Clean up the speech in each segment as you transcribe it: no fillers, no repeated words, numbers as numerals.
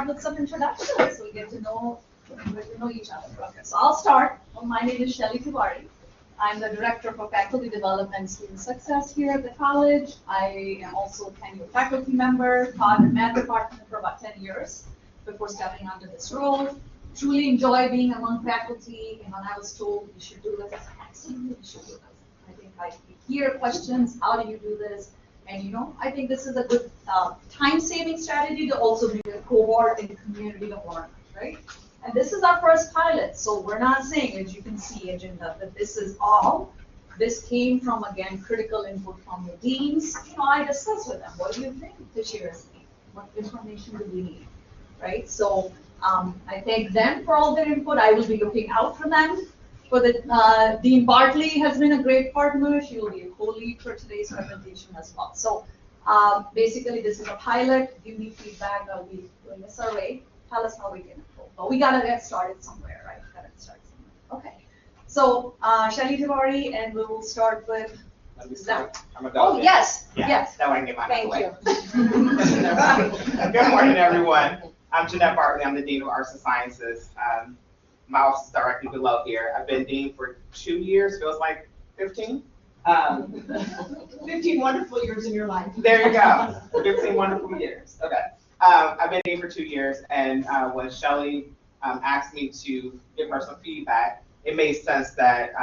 start with some introductions so we get to know each other. Okay, so I'll start. Well, my name is Shelley Tiwari. I'm the Director for Faculty Development and Student Success here at the college. I am also a tenured faculty member, taught in math department for about 10 years before stepping onto this role. Truly enjoy being among faculty, and when I was told you should do this, I said, absolutely, you should do this. I think I hear questions, how do you do this? And I think this is a good time-saving strategy to also bring a cohort and community of learners, right? And this is our first pilot, so we're not saying, as you can see, agenda, that this is all. This came from, again, critical input from the deans. I discussed with them, what do you think this year is needed? What information do we need, right? So I thank them for all their input. I will be looking out for them. For the Dean Bartley has been a great partner. She will be a co-lead for today's presentation as well. So basically, this is a pilot. Give me feedback. I'll be doing a survey. Tell us how we can improve. But we gotta get started somewhere, right? Okay. So Shelley Tiwari, and we will start with. I'm a oh yes, yeah, yes. That one get mine Thank you. Good morning, everyone. I'm Jeanette Bartley. I'm the Dean of Arts and Sciences. My office is directly below here. I've been Dean for 2 years. Feels like 15. 15 wonderful years in your life. There you go. 15 wonderful years. Okay. I've been Dean for 2 years, and when Shelley asked me to give her some feedback, it made sense that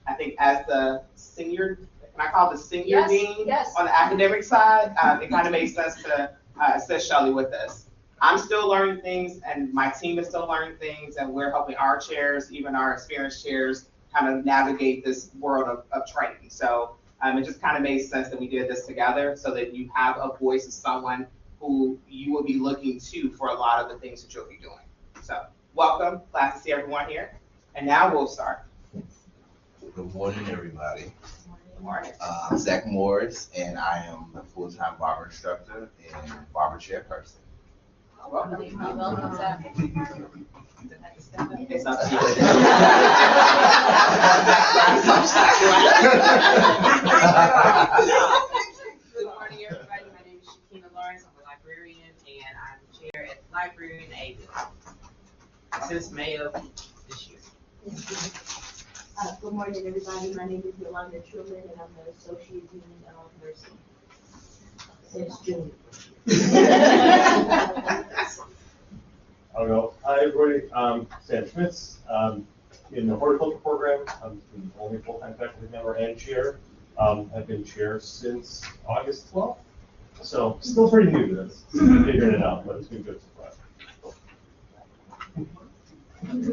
I think as the senior, can I call it the senior dean on the academic side, it kind of made sense to assist Shelley with this. I'm still learning things, and my team is still learning things, and we're helping our chairs, even our experienced chairs, kind of navigate this world of training. So it just kind of made sense that we did this together so that you have a voice of someone who you will be looking to for a lot of the things that you'll be doing. So welcome, glad to see everyone here. And now we'll start. Good morning, everybody. Good morning. I'm Zach Morris, and I am the full-time barber instructor and barber chairperson. Welcome. Welcome, Zach. It's up to you. Good morning, everybody. My name is Shakina Lawrence. I'm a librarian, and I'm chair at the library in April since May of this year. Good morning, everybody. My name is Yolanda Truman, and I'm the Associate Dean of Nursing since June. I don't know. Hi, everybody. Sam Schmitz. In the horticulture program, I'm the only full-time faculty member and chair. I've been chair since August 12th, so still pretty new to this. Figuring it out, but it's been good so far.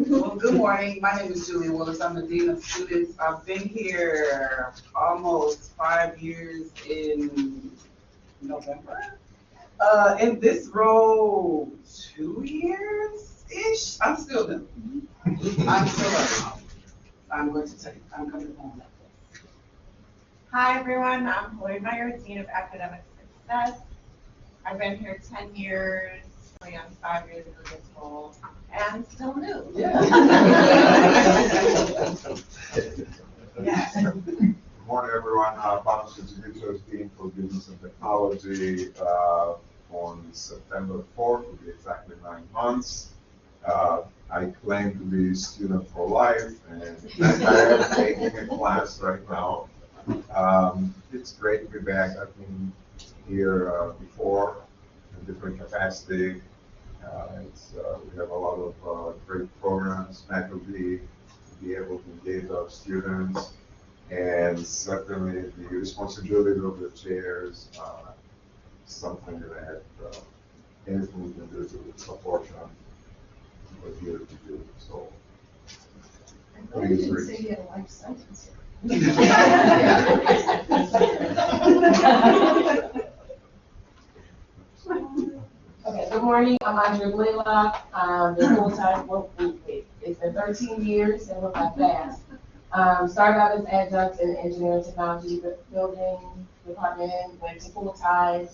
Well, good morning. My name is Julia Willis. I'm the Dean of Students. I've been here almost 5 years in November. In this role, 2 years-ish. I'm still new. I'm still learning. I'm coming home. Hi, everyone. I'm Chloe Meyer, Dean of Academic Success. I've been here 10 years, going on 5 years into this role, and still new. Yeah. Good morning, everyone. Panos Chichirichos, Dean for Business and Technology. On September 4th, will be exactly 9 months. I claim to be student for life, and I am taking a class right now. It's great to be back. I've been here before in different capacity. We have a lot of great programs, faculty, to be able to engage our students, and certainly the responsibility of the chairs, something that anything we can do to support them, we're here to do. So, please reach. Say you had a life sentence here. Okay, good morning. I'm Andrea Blaylock. I'm the full-time, it's been 13 years, and look how fast. Started out as adjunct in the engineering technology building department, went to full-time,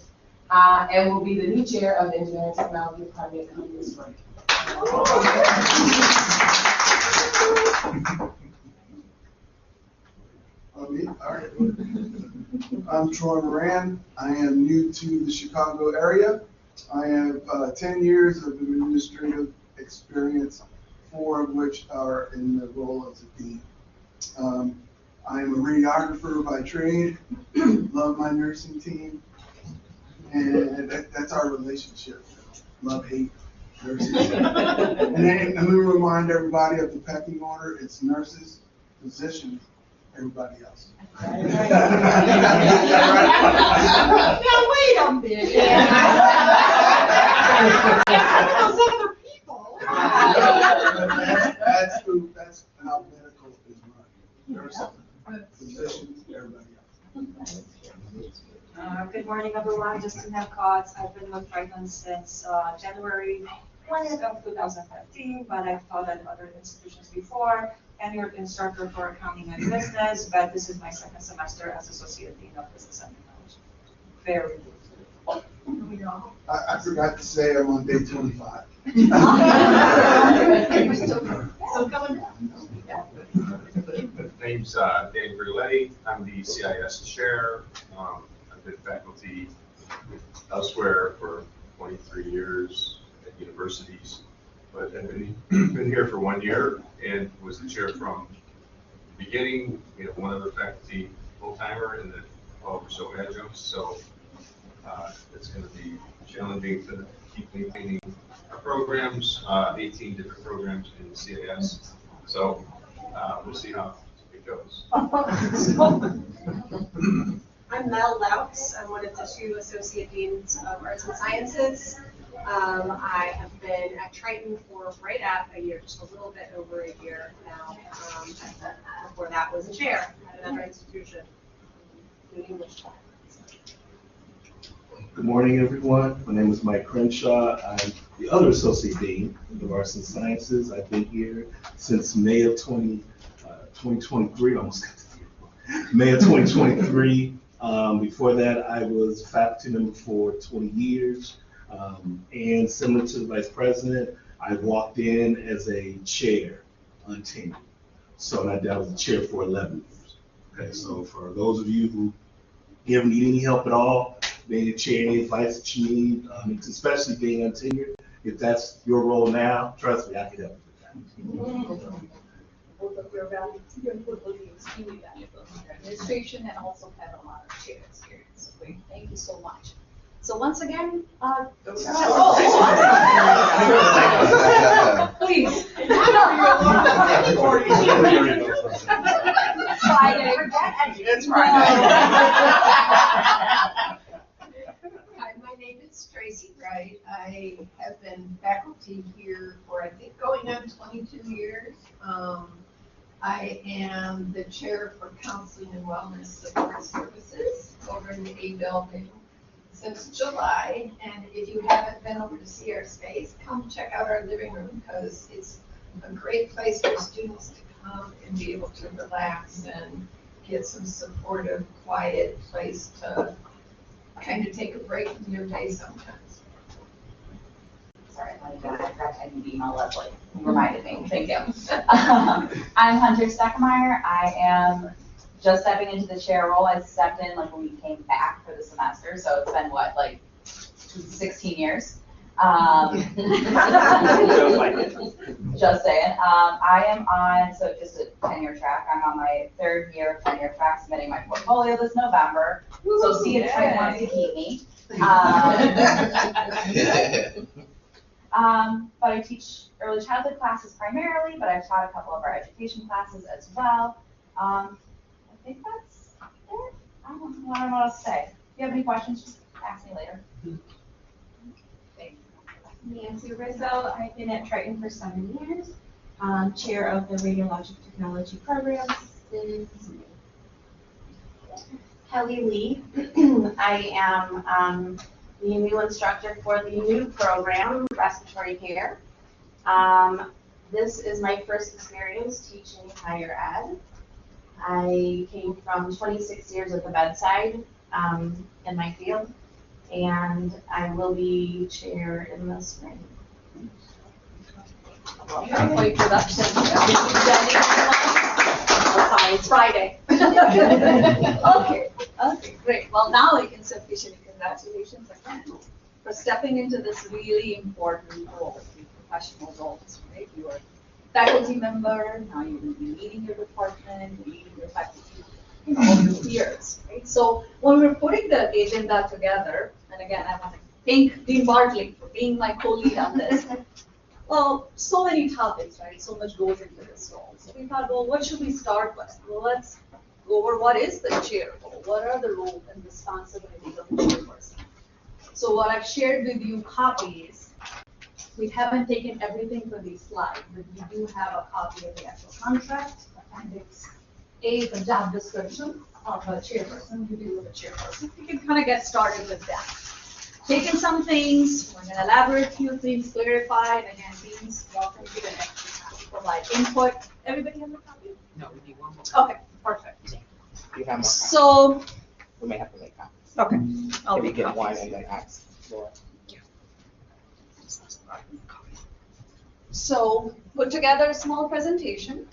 and will be the new chair of the engineering technology department coming this spring. I'm Troy Moran. I am new to the Chicago area. I have 10 years of administrative experience, 4 of which are in the role as a dean. I am a radiographer by trade, love my nursing team, and that's our relationship. Love, hate, nurses. And then let me remind everybody of the pecking order. It's nurses, physicians, everybody else. Now, wait a minute. Those other people. That's how medical is run. Nurses, physicians, everybody else. Good morning, everyone. Just to have cards, I've been with Franklin since January 20th of 2015, but I've taught at other institutions before. Tenured instructor for accounting and business, but this is my 2nd semester as associate dean of business and technology. Very good. I forgot to say I'm on day 25. So coming down. Name's Dan Bruletti. I'm the CIS chair. I've been faculty elsewhere for 23 years at universities, but I've been here for 1 year and was the chair from the beginning. We have 1 other faculty full-timer and then 12 or so adjuncts, so it's going to be challenging to keep maintaining our programs, 18 different programs in the CIS. So we'll see how it goes. I'm Mel Louts. I'm one of the 2 associate deans of arts and sciences. I have been at Triton for right at a year, just a little bit over a year now. Before that was a chair at another institution in English. Good morning, everyone. My name is Mike Crenshaw. I'm the other associate dean of arts and sciences. I've been here since May of 2023, almost got to the year. May of 2023. Before that, I was faculty member for 20 years. And similar to the vice president, I walked in as a chair, untenured. So that was a chair for 11 years. Okay, so for those of you who ever need any help at all, being a chair, any advice that you need, especially being untenured, if that's your role now, trust me, I can help you with that. Both of your input will be extremely valuable in your administration and also have a lot of chair experience. So great, thank you so much. So once again, please. Friday. It's Friday. Hi, my name is Tracy Wright. I have been faculty here for, I think, going on 22 years. I am the chair for counseling and wellness support services over in the A building since July. And if you haven't been over to see our space, come check out our living room because it's a great place for students to come and be able to relax and get some supportive, quiet place to kind of take a break from your day sometimes. Sorry, I didn't email Leslie. You reminded me. Thank you. I'm Hunter Steckmeyer. I am just stepping into the chair role. I stepped in like when we came back for the semester, so it's been what, like 16 years. Just saying. I am on, so just a tenure track. I'm on my 3rd year of tenure track, submitting my portfolio this November. So see if Trey wants to keep me. But I teach early childhood classes primarily, but I've taught a couple of our education classes as well. I think that's it. I don't know what else to say. If you have any questions, just ask me later. Nancy Rizzo. I've been at Triton for 7 years. Chair of the Radiologic Technology Program since Kelly Lee. I am the new instructor for the new program, Respiratory Care. This is my first experience teaching higher ed. I came from 26 years at the bedside in my field, and I will be chair in the spring. Introduction. Sorry, it's Friday. Okay, great. Well, now I can say officially congratulations again. for stepping into this really important role, professional roles, right? You are a faculty member, now you're going to be leading your department, leading your faculty, all your peers, right? So when we're putting the agenda together, and again, I want to thank Dean Bartley for being my co-lead on this. Well, so many topics, right? So much goes into this role. So we thought, well, what should we start with? Well, let's go over what is the chair role? What are the roles and responsibilities of the chairperson? So what I've shared with you copies, we haven't taken everything from these slides, but we do have a copy of the actual contract, appendix A, the job description of a chairperson, you deal with a chairperson. You can kind of get started with that. Taken some things, we're going to elaborate a few things, clarify, and again, things welcome to the next to provide input. Everybody have a copy? No, we need one more. Okay, perfect. You have more. So, We may have to make copies. okay. I'll If you make get copies. one and then ask for. So, put together a small presentation.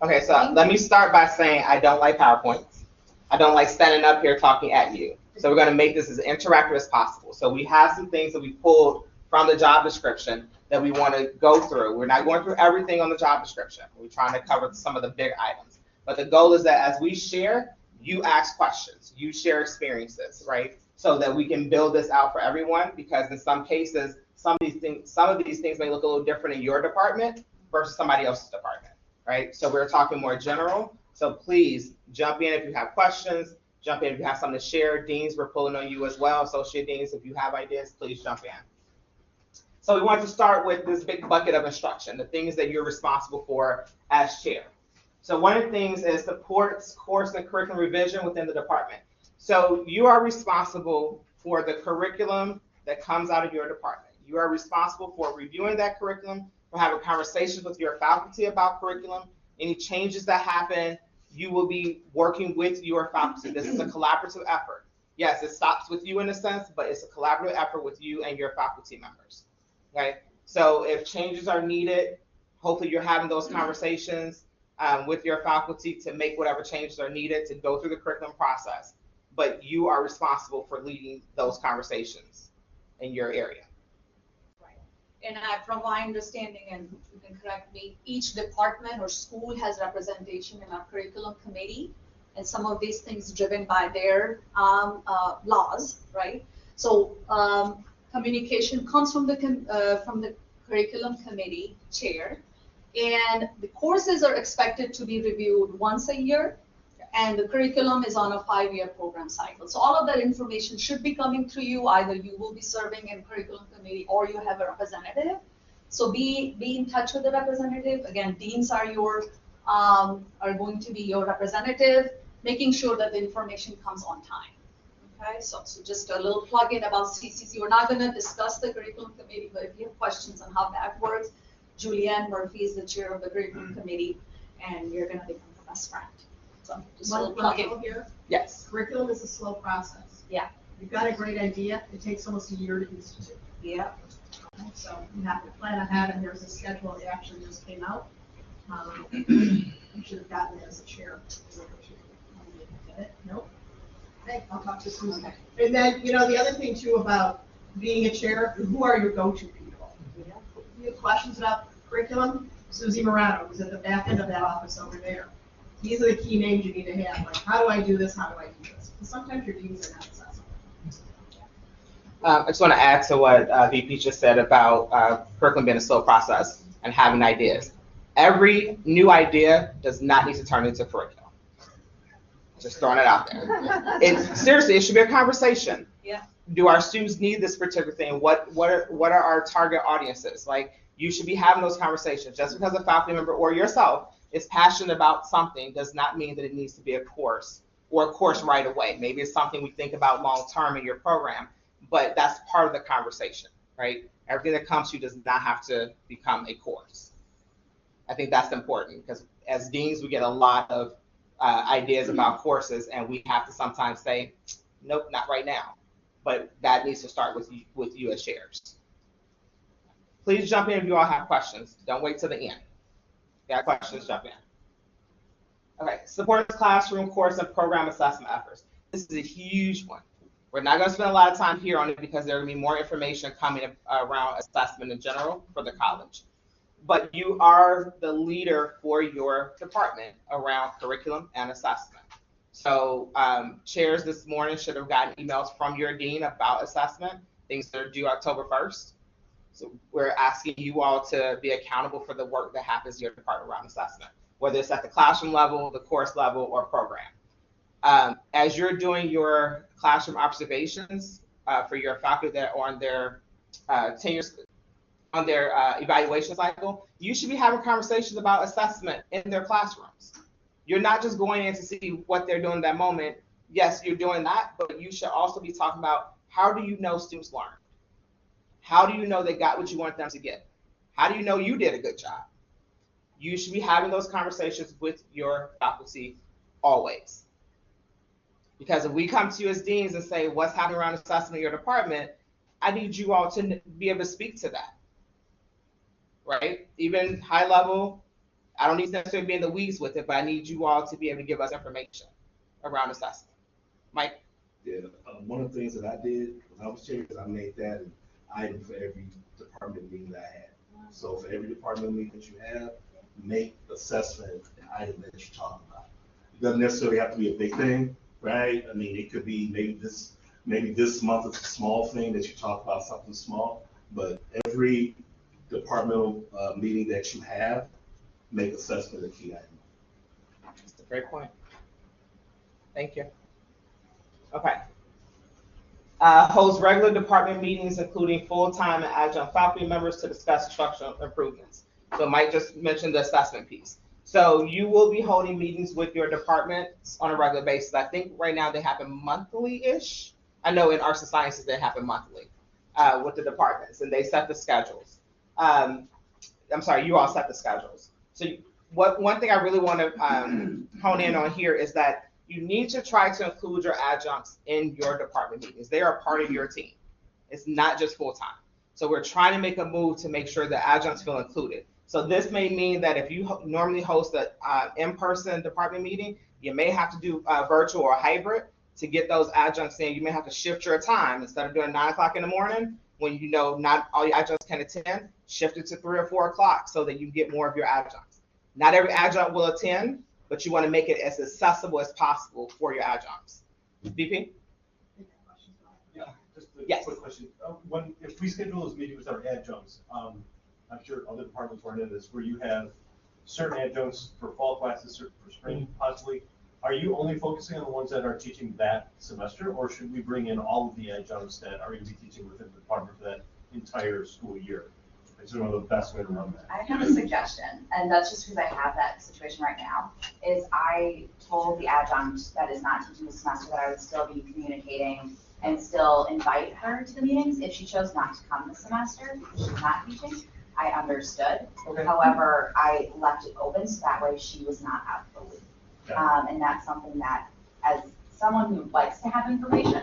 Okay, so let me start by saying I don't like PowerPoints. I don't like standing up here talking at you. So we're going to make this as interactive as possible. So we have some things that we pulled from the job description that we want to go through. We're not going through everything on the job description. We're trying to cover some of the big items. But the goal is that as we share, you ask questions, you share experiences, right? So that we can build this out for everyone, because in some cases, some of these things may look a little different in your department versus somebody else's department, right? So we're talking more general. So please jump in if you have questions, jump in if you have something to share. Deans, we're pulling on you as well. Associate deans, if you have ideas, please jump in. So we want to start with this big bucket of instruction, the things that you're responsible for as chair. So one of the things is supports course and curriculum revision within the department. So you are responsible for the curriculum that comes out of your department. You are responsible for reviewing that curriculum, for having conversations with your faculty about curriculum. Any changes that happen, you will be working with your faculty. This is a collaborative effort. Yes, it stops with you in a sense, but it's a collaborative effort with you and your faculty members. Okay, so if changes are needed, hopefully you're having those conversations with your faculty to make whatever changes are needed to go through the curriculum process. But you are responsible for leading those conversations in your area. And from my understanding, and you can correct me, each department or school has representation in our curriculum committee, and some of these things driven by their laws, right? So communication comes from the curriculum committee chair, and the courses are expected to be reviewed once a year, and the curriculum is on a 5-year program cycle. So all of that information should be coming to you. Either you will be serving in curriculum committee or you have a representative. So be in touch with the representative. Again, deans are going to be your representative, making sure that the information comes on time. Okay, so just a little plug-in about CCC. We're not going to discuss the curriculum committee, but if you have questions on how that works, Julianne Murphy is the chair of the curriculum committee, and you're going to become a best friend. So just a little plug-in here. Yes. Curriculum is a slow process. Yeah. You've got a great idea, it takes almost a year to institute. Yeah. So you have to plan ahead, and there's a schedule that actually just came out. You should have gotten it as a chair. Get it? Nope. Okay, I'll talk to you soon. Okay. And then, the other thing too about being a chair, who are your go-to people? If you have questions about curriculum, Susie Morano, who's at the back end of that office over there. These are the key names you need to have. Like, how do I do this? How do I do this? Because sometimes your deans are not accessible. I just want to add to what VP just said about curriculum being a slow process and having ideas. Every new idea does not need to turn into curriculum. Just throwing it out there. Seriously, it should be a conversation. Yeah. Do our students need this particular thing? What are our target audiences? Like, you should be having those conversations. Just because a faculty member or yourself is passionate about something does not mean that it needs to be a course or a course right away. Maybe it's something we think about long term in your program, but that's part of the conversation, right? Everything that comes to you does not have to become a course. I think that's important, because as deans, we get a lot of ideas about courses, and we have to sometimes say, nope, not right now. But that needs to start with you as chairs. Please jump in if you all have questions. Don't wait till the end. If you have questions, jump in. Okay, support classroom, course, and program assessment efforts. This is a huge one. We're not gonna spend a lot of time here on it because there will be more information coming around assessment in general for the college. But you are the leader for your department around curriculum and assessment. So chairs this morning should have gotten emails from your dean about assessment, things that are due October 1st. So we're asking you all to be accountable for the work that happens in your department around assessment, whether it's at the classroom level, the course level, or program. As you're doing your classroom observations for your faculty that are on their evaluation cycle, you should be having conversations about assessment in their classrooms. You're not just going in to see what they're doing in that moment. Yes, you're doing that, but you should also be talking about how do you know students learned? How do you know they got what you want them to get? How do you know you did a good job? You should be having those conversations with your faculty always. Because if we come to you as deans and say, what's happening around assessment in your department, I need you all to be able to speak to that, right? Even high level, I don't need to necessarily be in the weeds with it, but I need you all to be able to give us information around assessment. Mike? Yeah, one of the things that I did when I was chair is I made that an item for every department meeting that I had. So for every department meeting that you have, make assessment an item that you talk about. It doesn't necessarily have to be a big thing, right? I mean, it could be maybe this month it's a small thing that you talk about something small, but every departmental meeting that you have, make assessment a key item. That's a great point. Thank you. Okay. Holds regular department meetings, including full-time and adjunct faculty members to discuss instructional improvements. So Mike just mentioned the assessment piece. So you will be holding meetings with your departments on a regular basis. I think right now they happen monthly-ish. I know in arts and sciences they happen monthly with the departments, and they set the schedules. I'm sorry, you all set the schedules. So one thing I really want to hone in on here is that you need to try to include your adjuncts in your department meetings. They are a part of your team. It's not just full-time. So we're trying to make a move to make sure that adjuncts feel included. So this may mean that if you normally host an in-person department meeting, you may have to do virtual or hybrid to get those adjuncts in. You may have to shift your time. Instead of doing 9 o'clock in the morning, when you know not all your adjuncts can attend, shift it to 3 or 4 o'clock so that you get more of your adjuncts. Not every adjunct will attend, but you want to make it as accessible as possible for your adjuncts. VP? Yeah, just a Yes. quick question. If we schedule those meetings with our adjuncts, I'm sure other departments run into this, where you have certain adjuncts for fall classes, certain for spring possibly. Are you only focusing on the ones that are teaching that semester, or should we bring in all of the adjuncts that are going to be teaching within the department for that entire school year? It's one of the best way to run that. I have a suggestion, and that's just because I have that situation right now, is I told the adjunct that is not teaching the semester that I would still be communicating and still invite her to the meetings. If she chose not to come this semester, because she's not teaching, I understood. Okay. However, I left it open so that way she was not out of the loop. And that's something that, as someone who likes to have information,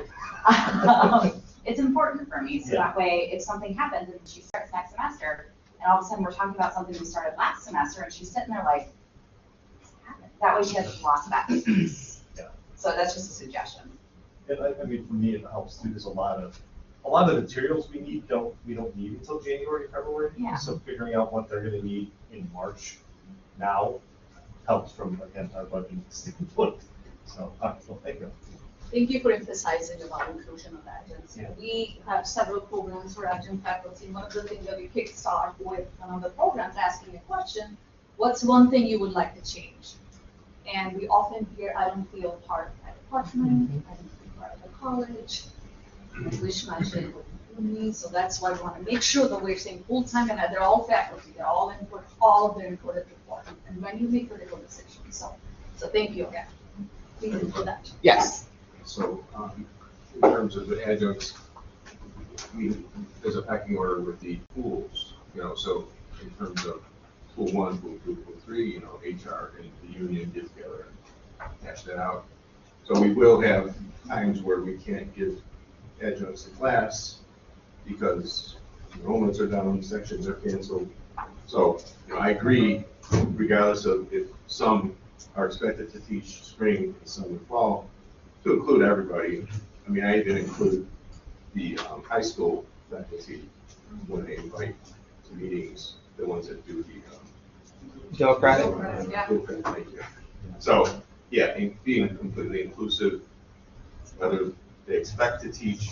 it's important for me. So that way, if something happens and she starts next semester, and all of a sudden we're talking about something we started last semester, and she's sitting there like, what's happened? That way she hasn't lost that piece. So that's just a suggestion. And I mean, for me, it helps too, because a lot of the materials we need we don't need until January, February. Yeah. So figuring out what they're going to need in March now helps from, again, our budget standpoint. So thank you. Thank you for emphasizing about inclusion of adjuncts. Yeah. We have several programs for adjunct faculty. One of the things that we kickstart with one of the programs asking a question, what's one thing you would like to change? And we often hear, I don't feel part of my department, I don't feel part of the college, I wish my chair would include me. So that's why we want to make sure that we're saying full-time and that they're all faculty, they're all input, all of their input is important. And when you make critical decisions. So thank you again. Please include that. Yes. So in terms of the adjuncts, there's a pecking order with the pools, so in terms of pool 1, pool 2, pool 3, HR and the union get together and hash that out. So we will have times where we can't give adjuncts to class because enrollments are down, sections are canceled. So I agree, regardless of if some are expected to teach spring and some in fall, to include everybody. I mean, I even include the high school faculty when they invite to meetings, the ones that do the. Democratic? Democratic, thank you. So, yeah, being completely inclusive, whether they expect to teach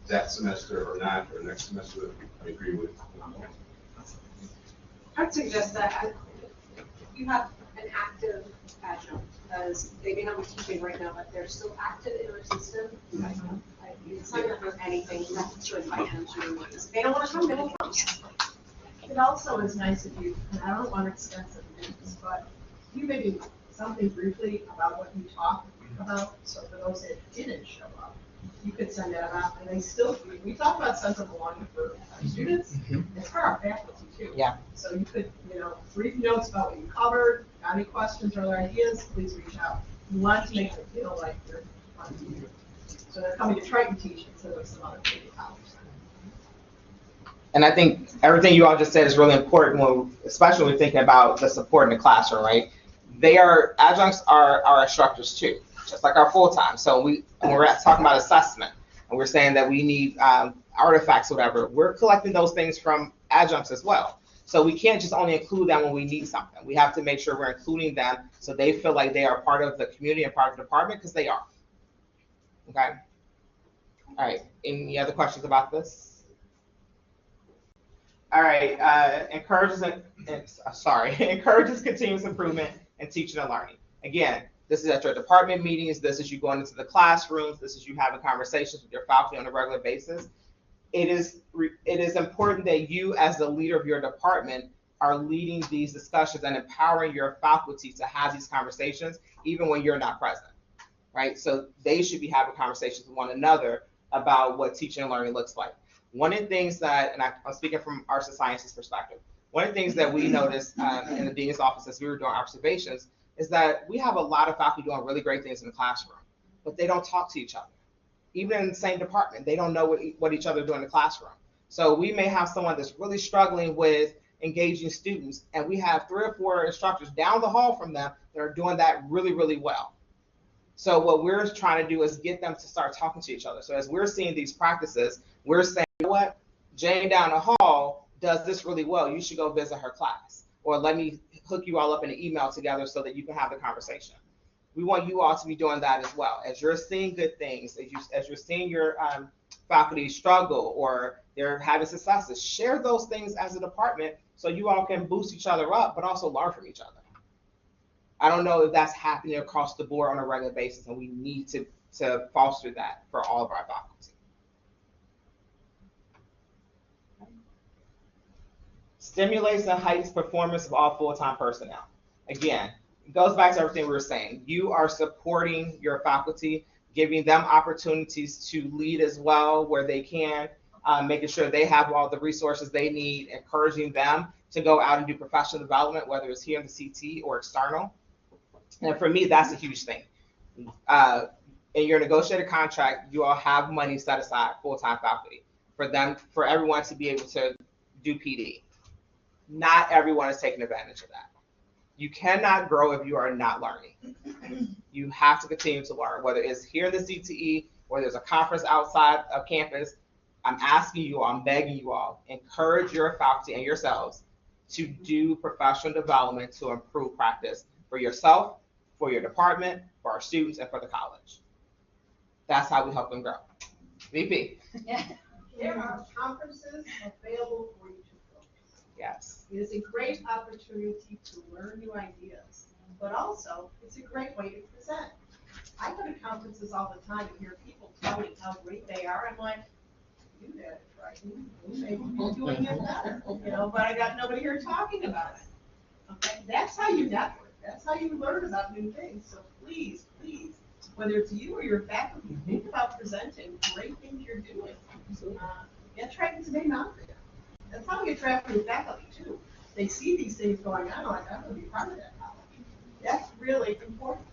that semester or not, or next semester, I agree with. I'd suggest that you have an active adjunct, because they may not be teaching right now, but they're still active in our system. It's not gonna hurt anything, you have to invite them to your meetings. If they don't wanna come, they don't come. It also is nice if you, and I don't want extensive minutes, but you maybe something briefly about what you talked about, so for those that didn't show up, you could send that out, and they still, we talk about sense of belonging for our students, it's for our faculty too. Yeah. So you could, brief notes about what you covered, got any questions or other ideas, please reach out. You want to make them feel like they're on to you. So they're coming to Triton teach instead of some other community college. And I think everything you all just said is really important, especially when we're thinking about the support in the classroom, right? Adjuncts are our instructors too, just like our full-time. So when we're talking about assessment, and we're saying that we need artifacts, whatever, we're collecting those things from adjuncts as well. So we can't just only include them when we need something. We have to make sure we're including them so they feel like they are part of the community and part of the department, because they are. Okay? All right, any other questions about this? All right, encourages continuous improvement in teaching and learning. Again, this is at your department meetings, this is you going into the classrooms, this is you having conversations with your faculty on a regular basis. It is important that you, as the leader of your department, are leading these discussions and empowering your faculty to have these conversations, even when you're not present, right? So they should be having conversations with one another about what teaching and learning looks like. One of the things that, and I'm speaking from arts and sciences perspective, one of the things that we noticed in the dean's office as we were doing observations is that we have a lot of faculty doing really great things in the classroom, but they don't talk to each other. Even in the same department, they don't know what each other do in the classroom. So we may have someone that's really struggling with engaging students, and we have 3 or 4 instructors down the hall from them that are doing that really, really well. So what we're trying to do is get them to start talking to each other. So as we're seeing these practices, we're saying, you know what, Jane down the hall does this really well. You should go visit her class. Or let me hook you all up in an email together so that you can have the conversation. We want you all to be doing that as well. As you're seeing good things, as you're seeing your faculty struggle or they're having successes, share those things as a department so you all can boost each other up, but also learn from each other. I don't know if that's happening across the board on a regular basis, and we need to foster that for all of our faculty. Stimulates and heightens performance of all full-time personnel. Again, it goes back to everything we were saying. You are supporting your faculty, giving them opportunities to lead as well where they can, making sure they have all the resources they need, encouraging them to go out and do professional development, whether it's here in the CT or external. And for me, that's a huge thing. In your negotiated contract, you all have money set aside, full-time faculty, for everyone to be able to do PD. Not everyone is taking advantage of that. You cannot grow if you are not learning. You have to continue to learn, whether it's here in the CTE or there's a conference outside of campus. I'm asking you all, I'm begging you all, encourage your faculty and yourselves to do professional development to improve practice for yourself, for your department, for our students, and for the college. That's how we help them grow. VP. Yeah. There are conferences available for you to focus. Yes. It is a great opportunity to learn new ideas, but also it's a great way to present. I go to conferences all the time and hear people telling how great they are. I'm like, you did it, right? You may be doing it better, but I got nobody here talking about it. Okay, that's how you network. That's how you learn about new things. So please, please, whether it's you or your faculty, think about presenting great things you're doing. Get Triton's name out there. That's how we attract new faculty too. They see these things going on, like, I'm going to be part of that college. That's really important.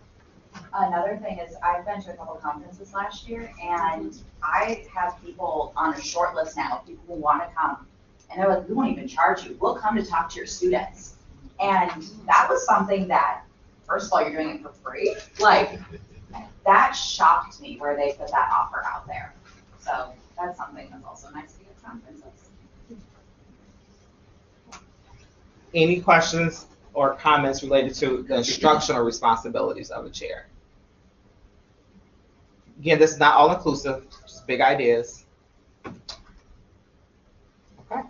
Another thing is I've been to a couple conferences last year, and I have people on a short list now, people who want to come. And they're like, we won't even charge you. We'll come to talk to your students. And that was something that, first of all, you're doing it for free. Like, that shocked me where they put that offer out there. So that's something that's also nice to get at conferences. Any questions or comments related to the instructional responsibilities of a chair? Again, this is not all inclusive, just big ideas. Okay.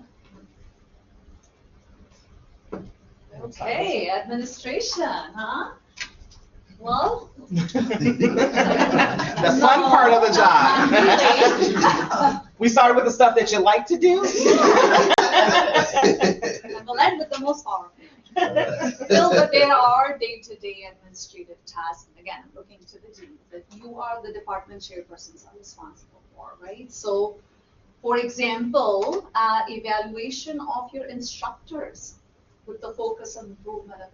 Okay, administration, huh? Well. The fun part of the job. We started with the stuff that you like to do. And we'll end with the most powerful. Still, but there are day-to-day administrative tasks. And again, I'm looking to the dean that you are the department chairpersons are responsible for, right? So, for example, evaluation of your instructors with the focus on improvement of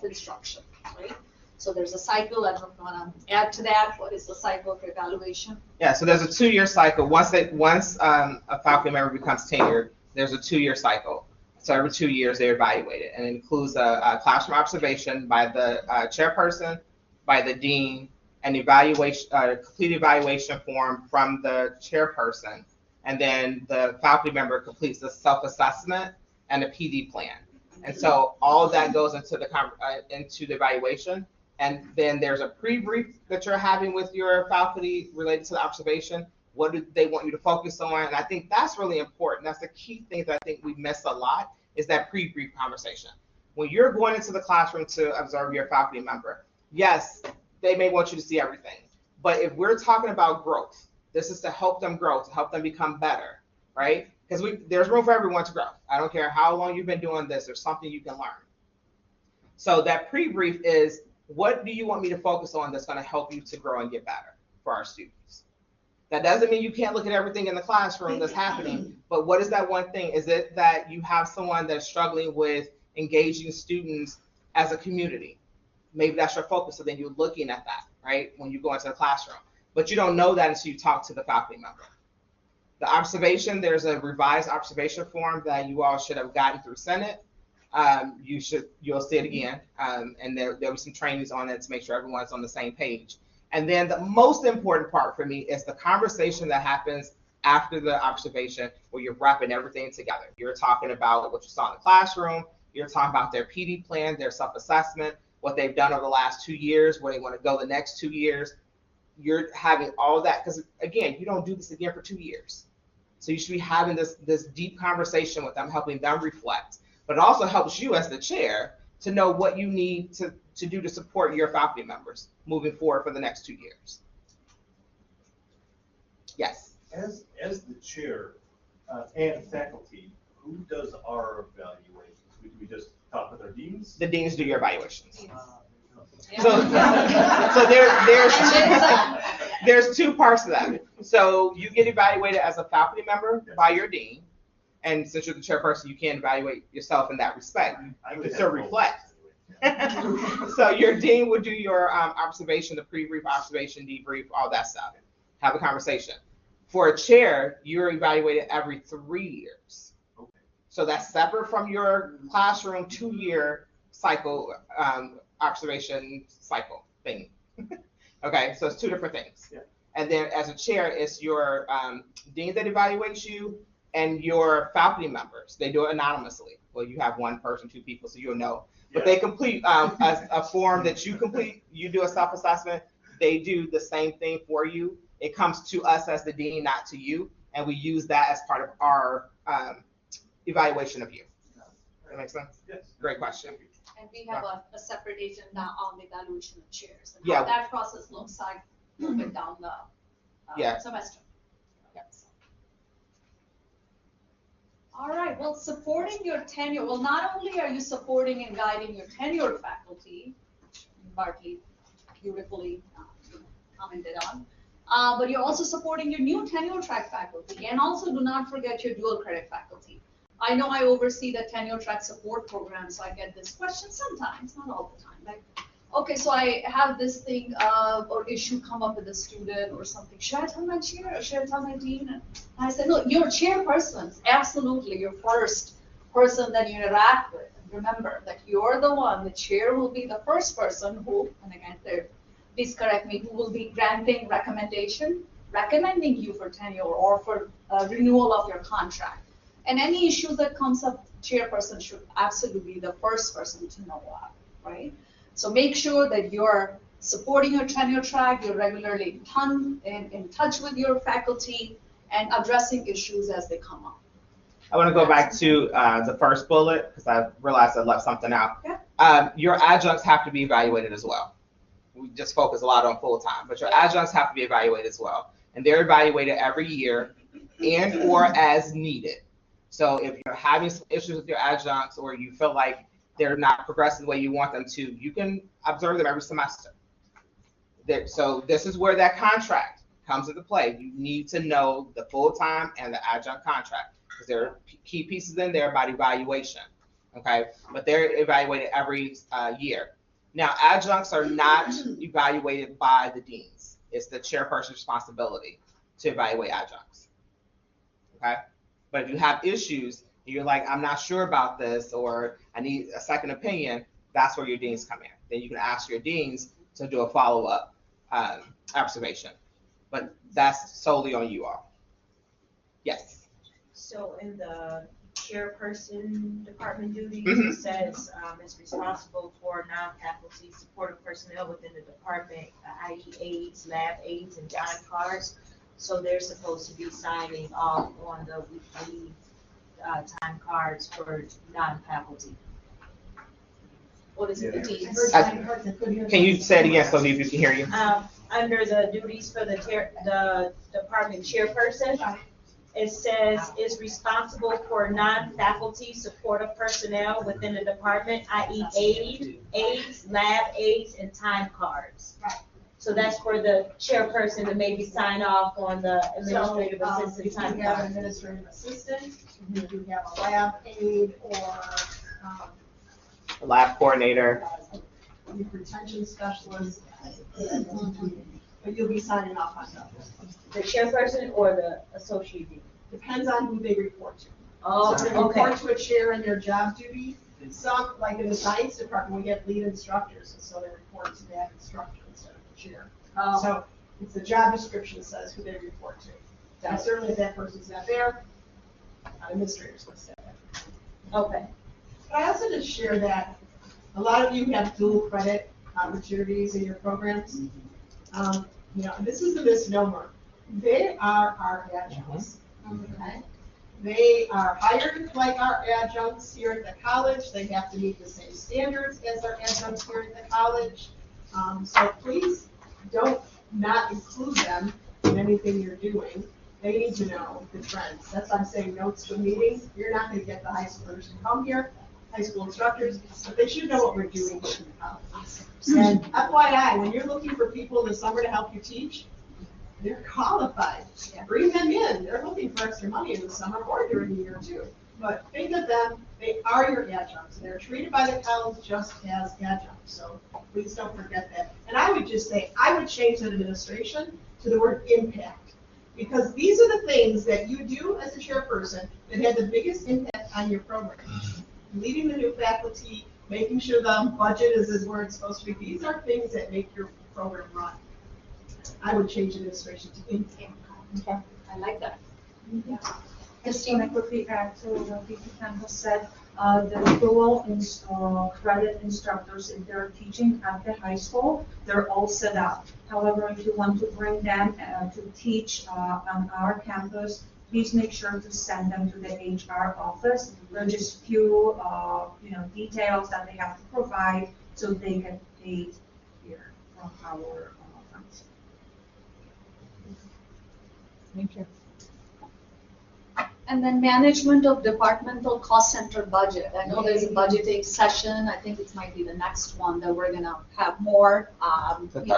instruction, right? So there's a cycle. I don't know if you want to add to that. What is the cycle for evaluation? Yeah, so there's a 2-year cycle. Once a faculty member becomes tenured, there's a 2-year cycle. So every 2 years they're evaluated, and it includes a classroom observation by the chairperson, by the dean, an evaluation, complete evaluation form from the chairperson, and then the faculty member completes the self-assessment and a PD plan. And so all of that goes into the evaluation. And then there's a pre-brief that you're having with your faculty related to the observation. What do they want you to focus on? And I think that's really important. That's the key thing that I think we miss a lot is that pre-brief conversation. When you're going into the classroom to observe your faculty member, yes, they may want you to see everything. But if we're talking about growth, this is to help them grow, to help them become better, right? Because there's room for everyone to grow. I don't care how long you've been doing this, there's something you can learn. So that pre-brief is, what do you want me to focus on that's going to help you to grow and get better for our students? That doesn't mean you can't look at everything in the classroom that's happening, but what is that one thing? Is it that you have someone that's struggling with engaging students as a community? Maybe that's your focus, so then you're looking at that, right, when you go into the classroom. But you don't know that until you talk to the faculty member. The observation, there's a revised observation form that you all should have gotten through Senate. You'll see it again, and there were some trainings on it to make sure everyone's on the same page. And then the most important part for me is the conversation that happens after the observation, where you're wrapping everything together. You're talking about what you saw in the classroom, you're talking about their PD plan, their self-assessment, what they've done over the last 2 years, where they want to go the next 2 years. You're having all that, because again, you don't do this again for 2 years. So you should be having this deep conversation with them, helping them reflect. But it also helps you as the chair to know what you need to do to support your faculty members moving forward for the next 2 years. Yes? As the chair and faculty, who does our evaluations? Do we just talk with our deans? The deans do your evaluations. Yeah. So there's 2 parts to that. So you get evaluated as a faculty member by your dean, and since you're the chairperson, you can't evaluate yourself in that respect. You can still reflect. So your dean would do your observation, the pre-brief, observation, debrief, all that stuff. Have a conversation. For a chair, you're evaluated every 3 years. Okay. So that's separate from your classroom 2-year cycle, observation cycle thing. Okay, so it's 2 different things. Yeah. And then as a chair, it's your dean that evaluates you and your faculty members. They do it anonymously. Well, you have 1 person, 2 people, so you'll know. But they complete a form that you complete. You do a self-assessment. They do the same thing for you. It comes to us as the dean, not to you, and we use that as part of our evaluation of you. That makes sense? Yes. Great question. And we have a separate agenda on the evaluation of chairs. And Yeah. how that process looks like a little bit down the semester. Yes. All right, well, supporting your tenure, well, not only are you supporting and guiding your tenured faculty, which Bartley beautifully commented on, but you're also supporting your new tenure track faculty, and also do not forget your dual credit faculty. I know I oversee the tenure track support program, so I get this question sometimes, not all the time, like, okay, so I have this thing or issue come up with a student or something. Should I tell my chair or should I tell my dean? And I said, no, your chairperson is absolutely your first person that you interact with. And remember that you're the one, the chair will be the first person who, and again, please correct me, who will be recommending you for tenure or for renewal of your contract. And any issues that comes up, chairperson should absolutely be the first person to know of, right? So make sure that you're supporting your tenure track, you're regularly in touch with your faculty, and addressing issues as they come up. I want to go back to the first bullet because I realized I left something out. Yeah. Your adjuncts have to be evaluated as well. We just focus a lot on full-time, but your adjuncts have to be evaluated as well. And they're evaluated every year and or as needed. So if you're having some issues with your adjuncts or you feel like they're not progressing the way you want them to, you can observe them every semester. So this is where that contract comes into play. You need to know the full-time and the adjunct contract because there are key pieces in there about evaluation, okay? But they're evaluated every year. Now, adjuncts are not evaluated by the deans. It's the chairperson's responsibility to evaluate adjuncts, okay? But if you have issues, and you're like, I'm not sure about this, or I need a second opinion, that's where your deans come in. Then you can ask your deans to do a follow-up observation. But that's solely on you all. Yes? So in the chairperson department duties, Mhm. it says is responsible for non-faculty supportive personnel within the department, i.e. aides, lab aides, and time cards. So they're supposed to be signing off on the weekly time cards for non-faculty. What is it, the deans? Can you say it again so if you can hear you? Under the duties for the department chairperson, it says is responsible for non-faculty supportive personnel within the department, i.e. aides, lab aides, and time cards. Right. So that's for the chairperson to maybe sign off on the administrative assistant time If you have an card. administrative assistant, if you have a lab aide or Lab coordinator. your retention specialist, but you'll be signing off on those. The chairperson or the associate dean? Depends on who they report to. Oh, So if they okay. report to a chair in their job duty, some, like in the science department, we have lead instructors, and so they report to that instructor instead of the chair. Oh. So it's the job description says who they report to. Now certainly if that person's not there, administrators list that. Okay. But I also just share that a lot of you have dual credit opportunities in your programs. You know, this is a misnomer. They are our adjuncts, okay? They are hired like our adjuncts here at the college. They have to meet the same standards as our adjuncts here at the college. So please don't not include them in anything you're doing. They need to know the trends. That's why I'm saying notes to a meeting. You're not going to get the high schoolers to come here, high school instructors, but they should know what we're doing here in the college. And FYI, when you're looking for people in the summer to help you teach, they're qualified. Bring them in. They're looking for extra money in the summer or during the year too. But think of them, they are your adjuncts. They're treated by the college just as adjuncts. So please don't forget that. And I would just say, I would change that administration to the word impact. Because these are the things that you do as a chairperson that have the biggest impact on your program. Leading the new faculty, making sure the budget is where it's supposed to be. These are things that make your program run. I would change administration to impact. Okay, I like that. Yeah. Christina, quickly add to what VP Campbell said, the dual credit instructors, if they're teaching at the high school, they're all set up. However, if you want to bring them to teach on our campus, please make sure to send them to the HR office. There are just few, details that they have to provide so they get paid here from our funds. Thank you. And then management of departmental cost center budget. I know there's a budgeting session. I think it might be the next one that we're gonna have more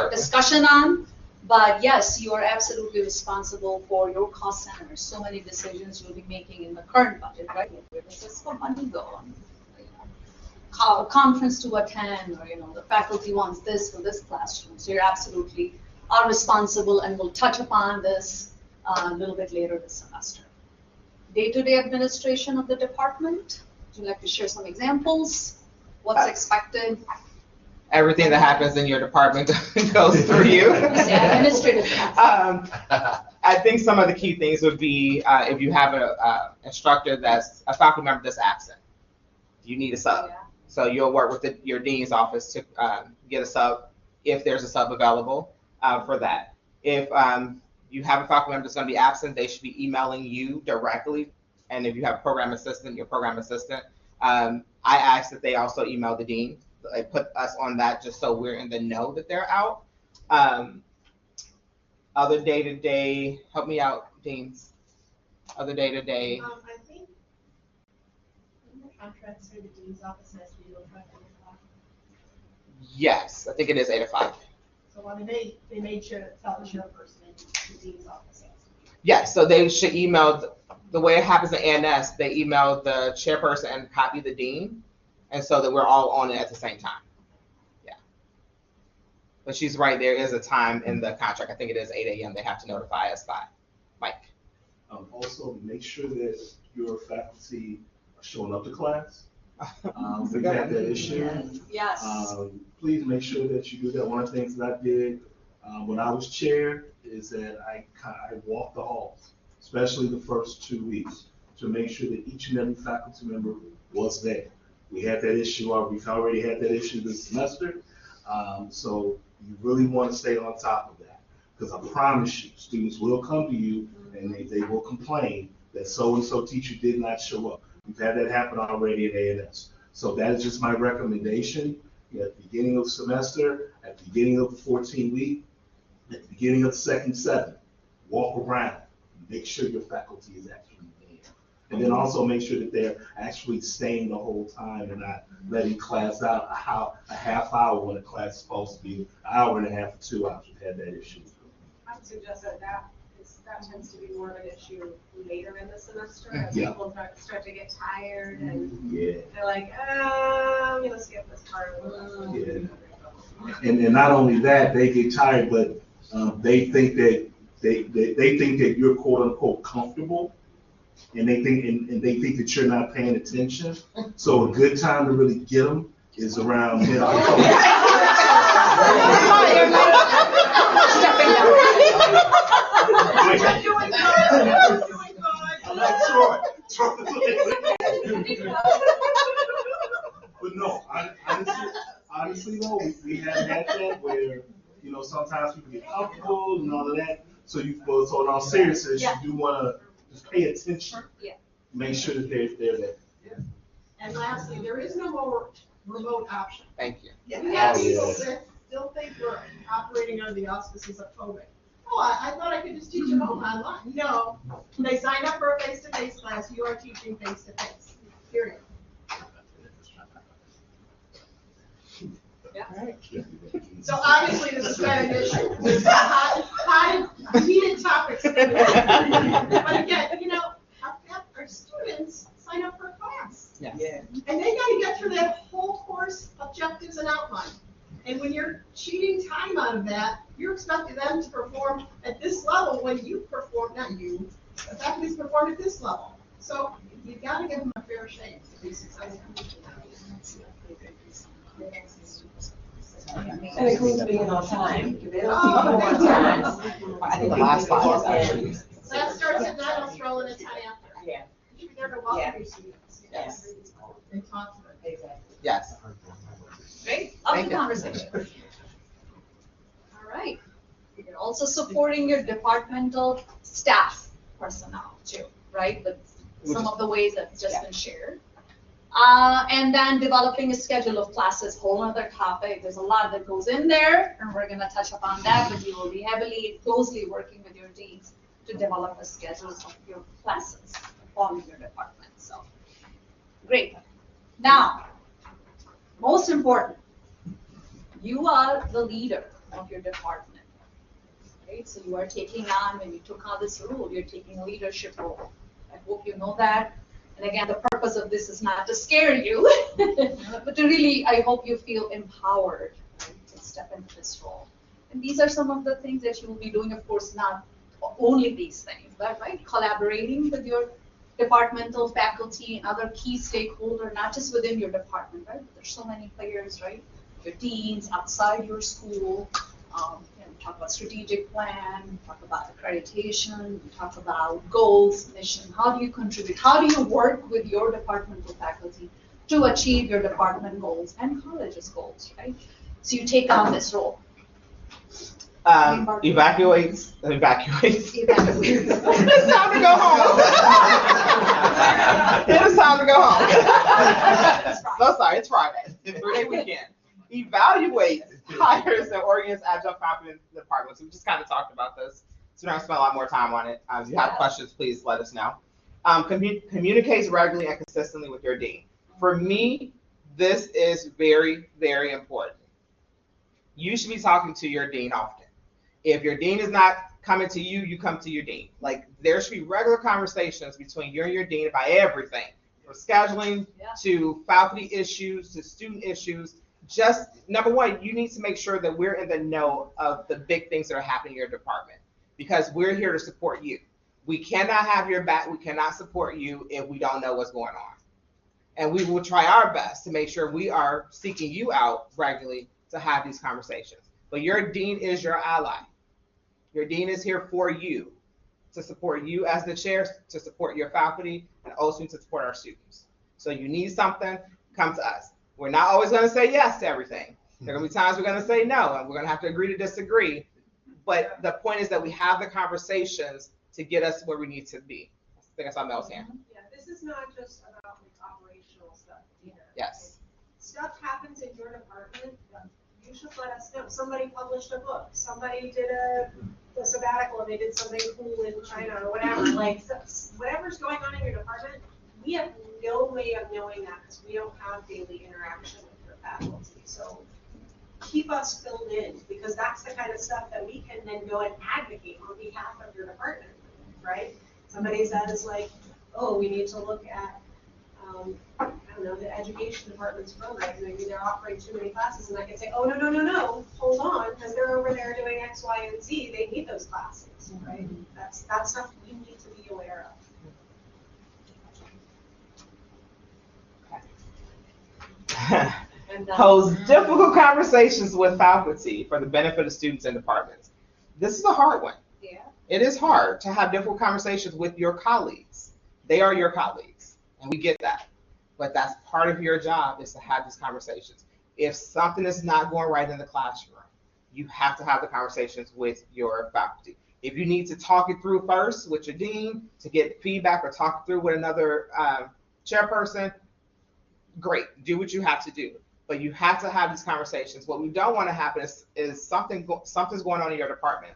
discussion on. But yes, you are absolutely responsible for your cost centers. So many decisions you'll be making in the current budget, right? Where does this money go? A conference to attend, or the faculty wants this for this classroom. So you're absolutely are responsible, and we'll touch upon this a little bit later this semester. Day-to-day administration of the department. Would you like to share some examples? What's expected? Everything that happens in your department goes through you. Administrative. I think some of the key things would be if you have a instructor that's a faculty member that's absent, you need a sub. So you'll work with your dean's office to get a sub if there's a sub available for that. If you have a faculty member that's going to be absent, they should be emailing you directly. And if you have a program assistant, your program assistant, I ask that they also email the dean. They put us on that just so we're in the know that they're out. Other day-to-day, help me out, deans. Other day-to-day. I think in the contract say the dean's office has to be open at 8 o'clock. Yes, I think it is 8 to 5. So I mean, they made sure to tell the chairperson and the dean's office has to be. Yes, so they should email, the way it happens at ANS, they email the chairperson and copy the dean, and so that we're all on it at the same time. Yeah. But she's right, there is a time in the contract, I think it is 8 a.m. they have to notify us by. Mike. Also, make sure that your faculty are showing up to class. We good. have that issue. Yes. Please make sure that you do that. One of the things that I did when I was chair is that I walked the halls, especially the first 2 weeks, to make sure that each and every faculty member was there. We had that issue, we've already had that issue this semester, so you really want to stay on top of that, because I promise you, students will come to you and they will complain that so-and-so teacher did not show up. We've had that happen already at ANS. So that is just my recommendation. At the beginning of the semester, at the beginning of the 14-week, at the beginning of the second 7, walk around, make sure your faculty is actually there. And then also make sure that they're actually staying the whole time and not letting class out a half hour when a class is supposed to be an hour and a half or 2 hours. We've had that issue. I would suggest that that tends to be more of an issue later in the semester, as Yeah. people start to get tired and Yeah. they're like, I'm gonna skip this part. Yeah. And not only that, they get tired, but they think that they think that you're quote unquote comfortable, and they think that you're not paying attention. So a good time to really get them is around mid-October. I'm not sure. But no, honestly though, we have had that where, sometimes people get comfortable and all of that. So so in all seriousness, you do want to just pay attention. Yeah. Make sure that they're there. And lastly, there is no more remote option. Thank you. Yeah, people still think we're operating under the auspices of COVID. Oh, I thought I could just teach at home online. No, when they sign up for a face-to-face class, you are teaching face-to-face, period. Yeah. So obviously this has been an issue. It's a hot, heated topics. But again, our students sign up for a class. Yeah. And they gotta get through that whole course, objectives and outline. And when you're cheating time out of that, you're expecting them to perform at this level when you perform, not you, the faculty's perform at this level. So you've gotta give them a fair shake to be successful. That includes being on time. They don't keep you on time. I think the last slide actually. Class starts at 9, I'll throw in a 10 after. Yeah. You should be there to welcome your students. Yes. And talk to them. Exactly. Yes. Great, love Thank the you. conversation. All right. You're also supporting your departmental staff personnel too, right? With some of the ways that's just been shared. And then developing a schedule of classes, whole other topic. There's a lot that goes in there, and we're gonna touch upon that, but you will be closely working with your deans to develop a schedule of your classes on your department, so. Great. Now, most important, you are the leader of your department, right? So you are taking on, when you took on this role, you're taking a leadership role. I hope you know that. And again, the purpose of this is not to scare you, but to really, I hope you feel empowered, right, to step into this role. And these are some of the things that you will be doing, of course, not only these things, but right, collaborating with your departmental faculty and other key stakeholders, not just within your department, right? But there's so many players, right? your deans outside your school. We talk about strategic plan, we talk about accreditation, we talk about goals, mission. How do you contribute? How do you work with your departmental faculty to achieve your department goals and college's goals, right? So you take on this role. Evacuates. Evacuates. It's time to go home. It's time to go home. So sorry, it's Friday. It's 3-day weekend. Evaluates, hires, and orients adjunct faculty in the department. So we just kind of talked about this. So we're going to spend a lot more time on it. If you have questions, please let us know. Communicates regularly and consistently with your dean. For me, this is very, very important. You should be talking to your dean often. If your dean is not coming to you, you come to your dean. Like, there should be regular conversations between you and your dean about everything, from scheduling to faculty issues to student issues. Just, number one, you need to make sure that we're in the know of the big things that are happening in your department, because we're here to support you. We cannot have your back, we cannot support you if we don't know what's going on. And we will try our best to make sure we are seeking you out regularly to have these conversations. But your dean is your ally. Your dean is here for you, to support you as the chair, to support your faculty, and also to support our students. So you need something, come to us. We're not always going to say yes to everything. There are going to be times we're going to say no, and we're going to have to agree to disagree. But the point is that we have the conversations to get us where we need to be. I think I saw Mel's hand. Yeah, this is not just about like operational stuff either. Yes. If stuff happens in your department, you should let us know. Somebody published a book. Somebody did a sabbatical and they did something cool in China or whatever. Like, whatever's going on in your department, we have no way of knowing that because we don't have daily interaction with your faculty. So keep us filled in, because that's the kind of stuff that we can then go and advocate on behalf of your department, right? Somebody says like, oh, we need to look at, I don't know, the education department's program. Maybe they're offering too many classes, and I can say, oh, no, hold on, because they're over there doing X, Y, and Z. They need those classes, right? That's stuff we need to be aware of. Holds difficult conversations with faculty for the benefit of students and departments. This is a hard one. Yeah. It is hard to have difficult conversations with your colleagues. They are your colleagues, and we get that. But that's part of your job, is to have these conversations. If something is not going right in the classroom, you have to have the conversations with your faculty. If you need to talk it through first with your dean to get feedback, or talk it through with another chairperson, great, do what you have to do. But you have to have these conversations. What we don't want to happen is something's going on in your department,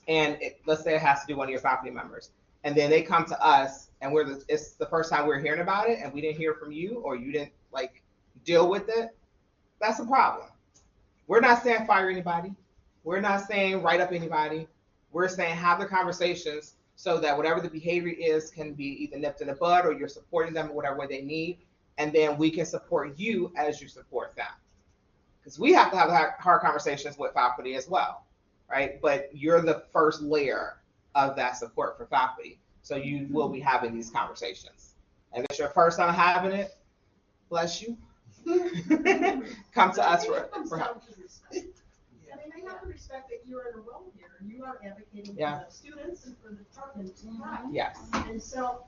and let's say it has to do with one of your faculty members, and then they come to us, and it's the first time we're hearing about it, and we didn't hear from you, or you didn't deal with it. That's a problem. We're not saying fire anybody. We're not saying write up anybody. We're saying have the conversations so that whatever the behavior is can be either nipped in the bud, or you're supporting them in whatever way they need. And then we can support you as you support them. Because we have to have hard conversations with faculty as well, right? But you're the first layer of that support for faculty. So you will be having these conversations. And if it's your first time having it, bless you. Come to us for help. I mean, they have to respect that you're in a role here. You are advocating Yeah. for the students and for the department. Yes. And so,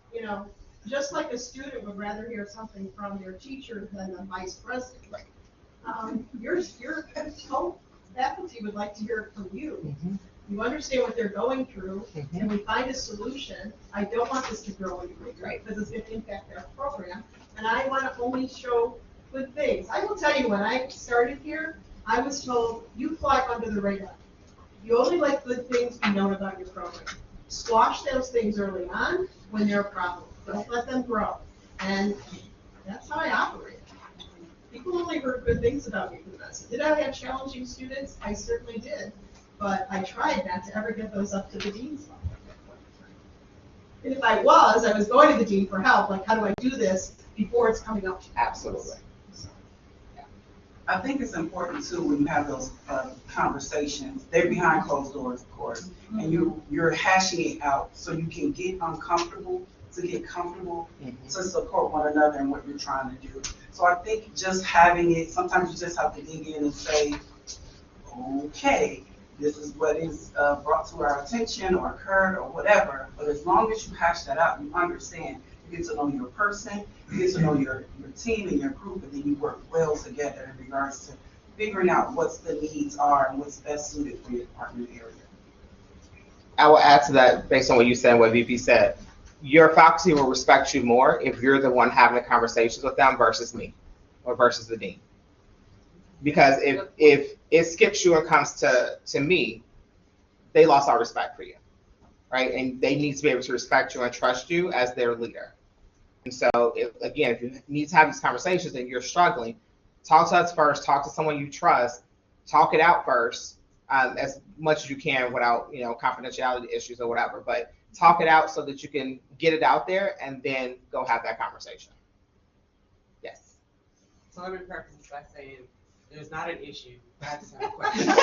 just like a student would rather hear something from their teacher than the vice president, your whole faculty would like to hear it from you. Mm-hmm. You understand what they're going through, and we find a solution. I don't want this to grow anymore, because it's going to impact their program, and I want to only show good things. I will tell you, when I started here, I was told, you fly under the radar. You only let good things be known about your program. Squash those things early on when they're a problem. Don't let them grow. And that's how I operate. People only heard good things about me from this. Did I have challenging students? I certainly did. But I tried not to ever get those up to the dean's level. And if I was going to the dean for help, like, how do I do this before it's coming up to Absolutely. I think it's important too, when you have those conversations, they're behind closed doors, of course, and you're hashing it out so you can get uncomfortable to get comfortable, to support one another in what you're trying to do. So I think just having it, sometimes you just have to dig in and say, okay, this is what is brought to our attention or occurred or whatever, but as long as you hash that out, you understand, you get to know your person, you get to know your team and your group, and then you work well together in regards to figuring out what the needs are and what's best suited for your department area. I will add to that based on what you said and what VP said. Your faculty will respect you more if you're the one having the conversations with them versus me or versus the dean. Because if it skips you and comes to me, they lost all respect for you, right? And they need to be able to respect you and trust you as their leader. And so, if you need to have these conversations and you're struggling, talk to us first, talk to someone you trust, talk it out first, as much as you can without, confidentiality issues or whatever, but talk it out so that you can get it out there and then go have that conversation. Yes. So let me preface by saying, there's not an issue. I just have a question. You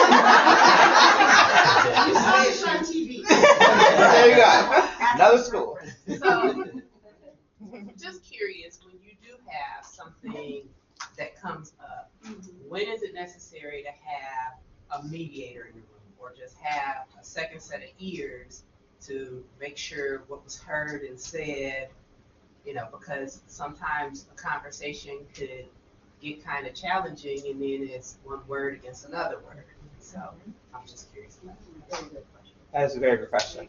saw it on TV. There you go. Another school. So, just curious, when you do have something that comes up, when is it necessary to have a mediator in the room, or just have a second set of ears to make sure what was heard and said, because sometimes a conversation could get kind of challenging, and then it's one word against another word. So I'm just curious about that. That is a very good question.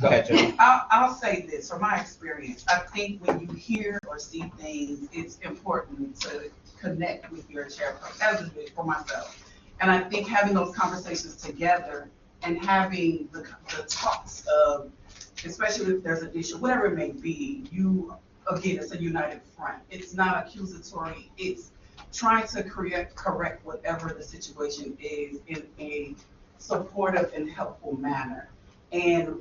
Go ahead, Jim. I'll say this, from my experience, I think when you hear or see things, it's important to connect with your chairperson, as it is for myself. And I think having those conversations together and having the talks of, especially if there's an issue, whatever it may be, again, it's a united front. It's not accusatory, it's trying to correct whatever the situation is in a supportive and helpful manner. And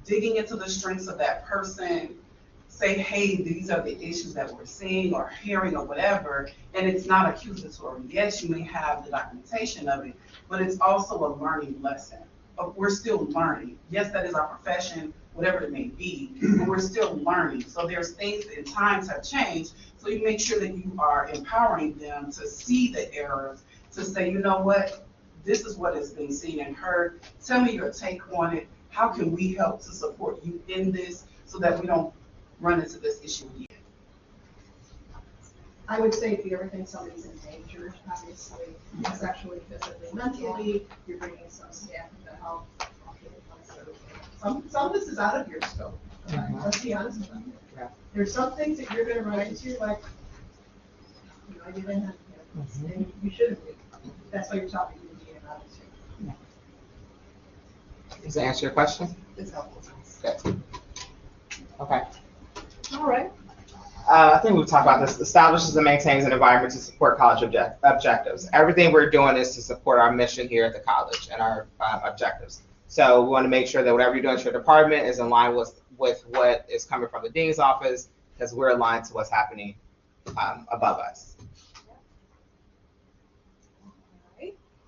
digging into the strengths of that person, say, hey, these are the issues that we're seeing or hearing or whatever, and it's not accusatory. Yes, you may have the documentation of it, but it's also a learning lesson. We're still learning. Yes, that is our profession, whatever it may be, but we're still learning. So there's things and times have changed, so you make sure that you are empowering them to see the errors, to say, you know what, this is what is being seen and heard. Tell me your take on it. How can we help to support you in this so that we don't run into this issue again? I would say if you ever think somebody's in danger, obviously, sexually, physically, mentally, you're bringing some staff to help. Some of this is out of your scope. Let's be honest about it. Yeah. There's some things that you're going to run into, like, I didn't have kids, and you shouldn't be. That's why you're talking to me about it too. Does that answer your question? It's helpful. Good. Okay. All right. I think we've talked about this. Establishes and maintains an environment to support college objectives. Everything we're doing is to support our mission here at the college and our objectives. So we want to make sure that whatever you're doing to your department is in line with what is coming from the dean's office, because we're aligned to what's happening above us.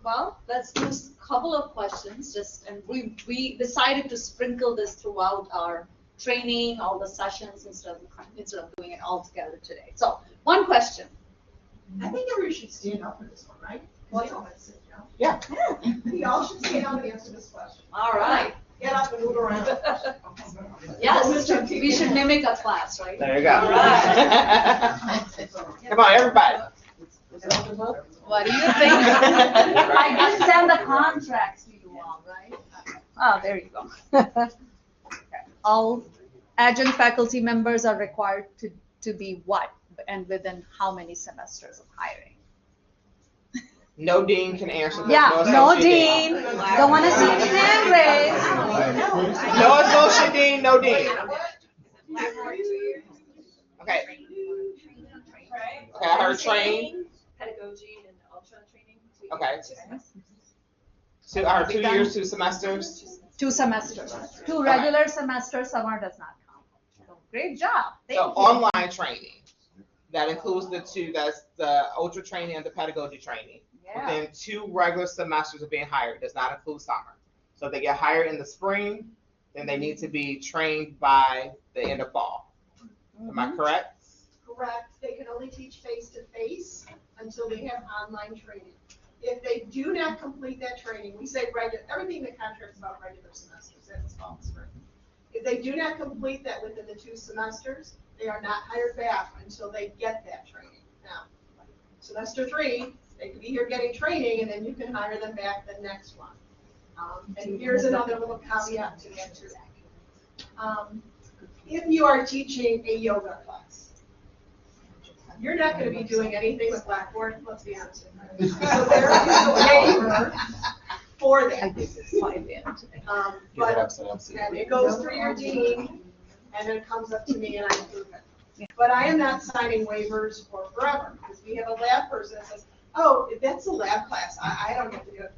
Well, let's do a couple of questions. And we decided to sprinkle this throughout our training, all the sessions, instead of doing it all together today. So, one question. I think everybody should stand up for this one, right? Well, you all might sit down. Yeah. We all should stand up and answer this question. All right. Get up and move around. Yes, we should mimic a class, right? There you go. All right. Come on, everybody. What do you think? I didn't send the contracts to you all, right? Oh, there you go. Okay. All adjunct faculty members are required to be what? And within how many semesters of hiring? No dean can answer this. Yeah, no dean. Don't want to see any hand raised. No associate dean, no dean. Okay. Okay, I heard train. Pedagogy and ultra training. Okay. So I heard 2 years, 2 semesters. 2 semesters. 2 regular semesters, summer does not count. So, great job. Thank So you. online training. That includes the 2, that's the ultra training and the pedagogy training. Yeah. Within 2 regular semesters of being hired, does not include summer. So if they get hired in the spring, then they need to be trained by the end of fall. Am I correct? Correct. They can only teach face-to-face until they have online training. If they do not complete that training, we say regular, everything in the contract is about regular semesters, that's fall, spring. If they do not complete that within the 2 semesters, they are not hired back until they get that training. Now, semester 3, they could be here getting training, and then you can hire them back the next one. And here's another little caveat to that too. If you are teaching a yoga class, you're not going to be doing anything with Blackboard, let's be honest with you. So there is a waiver for that. And it goes through your dean, and then it comes up to me and I approve it. But I am not signing waivers for forever, because we have a lab person that says, oh, if that's a lab class, I don't have to do it.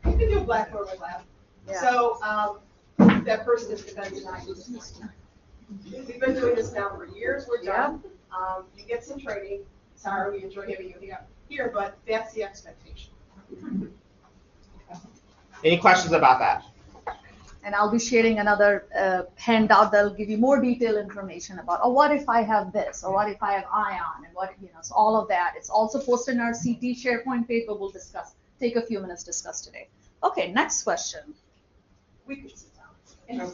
You can do Blackboard with lab. Yeah. So that person is going to deny you this time. We've been doing this now for years, we're done. You get some training. Sorry, we enjoy having you here, but that's the expectation. Any questions about that? And I'll be sharing another handout that'll give you more detailed information about, oh, what if I have this, or what if I have ION, and what, so all of that. It's also posted in our CT SharePoint page, but we'll take a few minutes to discuss today. Okay, next question. We could sit down. No,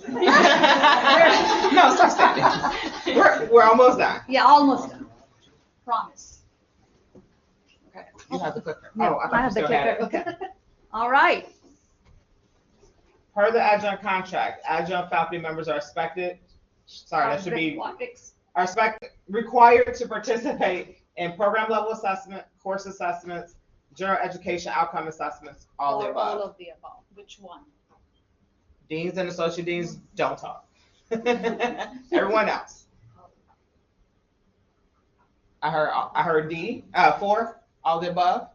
stop standing. We're almost done. Yeah, almost done. Promise. Okay. You have the clicker. Yeah, Oh, I have the clicker. Okay. All right. Per the adjunct contract, adjunct faculty members are expected, required to participate in program level assessment, course assessments, general education outcome assessments, all the above. All of the above. Which one? Deans and associate deans don't talk. Everyone else. I heard D, 4, all the above.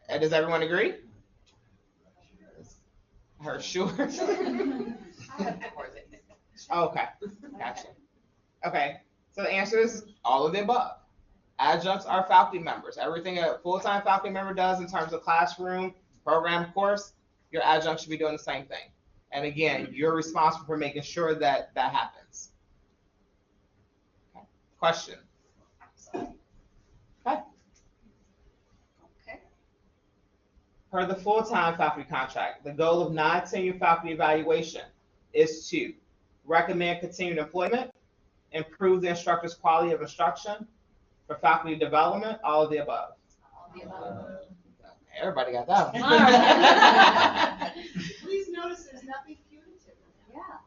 And does everyone agree? I heard sure. Okay, gotcha. Okay, so the answer is all of the above. Adjuncts are faculty members. Everything a full-time faculty member does in terms of classroom, program, course, your adjunct should be doing the same thing. And again, you're responsible for making sure that that happens. Okay. Question? Okay. Per the full-time faculty contract, the goal of non-tenured faculty evaluation is to recommend continued employment, improve the instructor's quality of instruction, for faculty development, all of the above. All of the above. Everybody got that one. Please notice there's nothing punitive in that.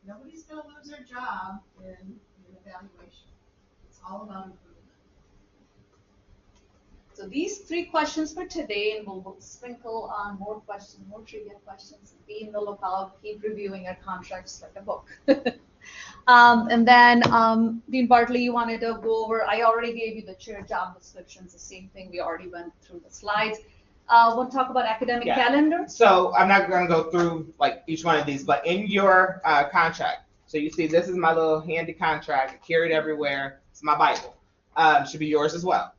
Yeah. Nobody's going to lose their job in evaluation. It's all about improvement. So these 3 questions for today, and we'll sprinkle on more questions, more trivia questions. Be in the lookout, keep reviewing our contracts like a book. And then, Dean Bartley, you wanted to go over, I already gave you the chair job descriptions, the same thing, we already went through the slides. We'll talk about academic calendar. So I'm not going to go through like each one of these, but in your contract, so you see this is my little handy contract, I carry it everywhere, it's my Bible. Should be yours as well.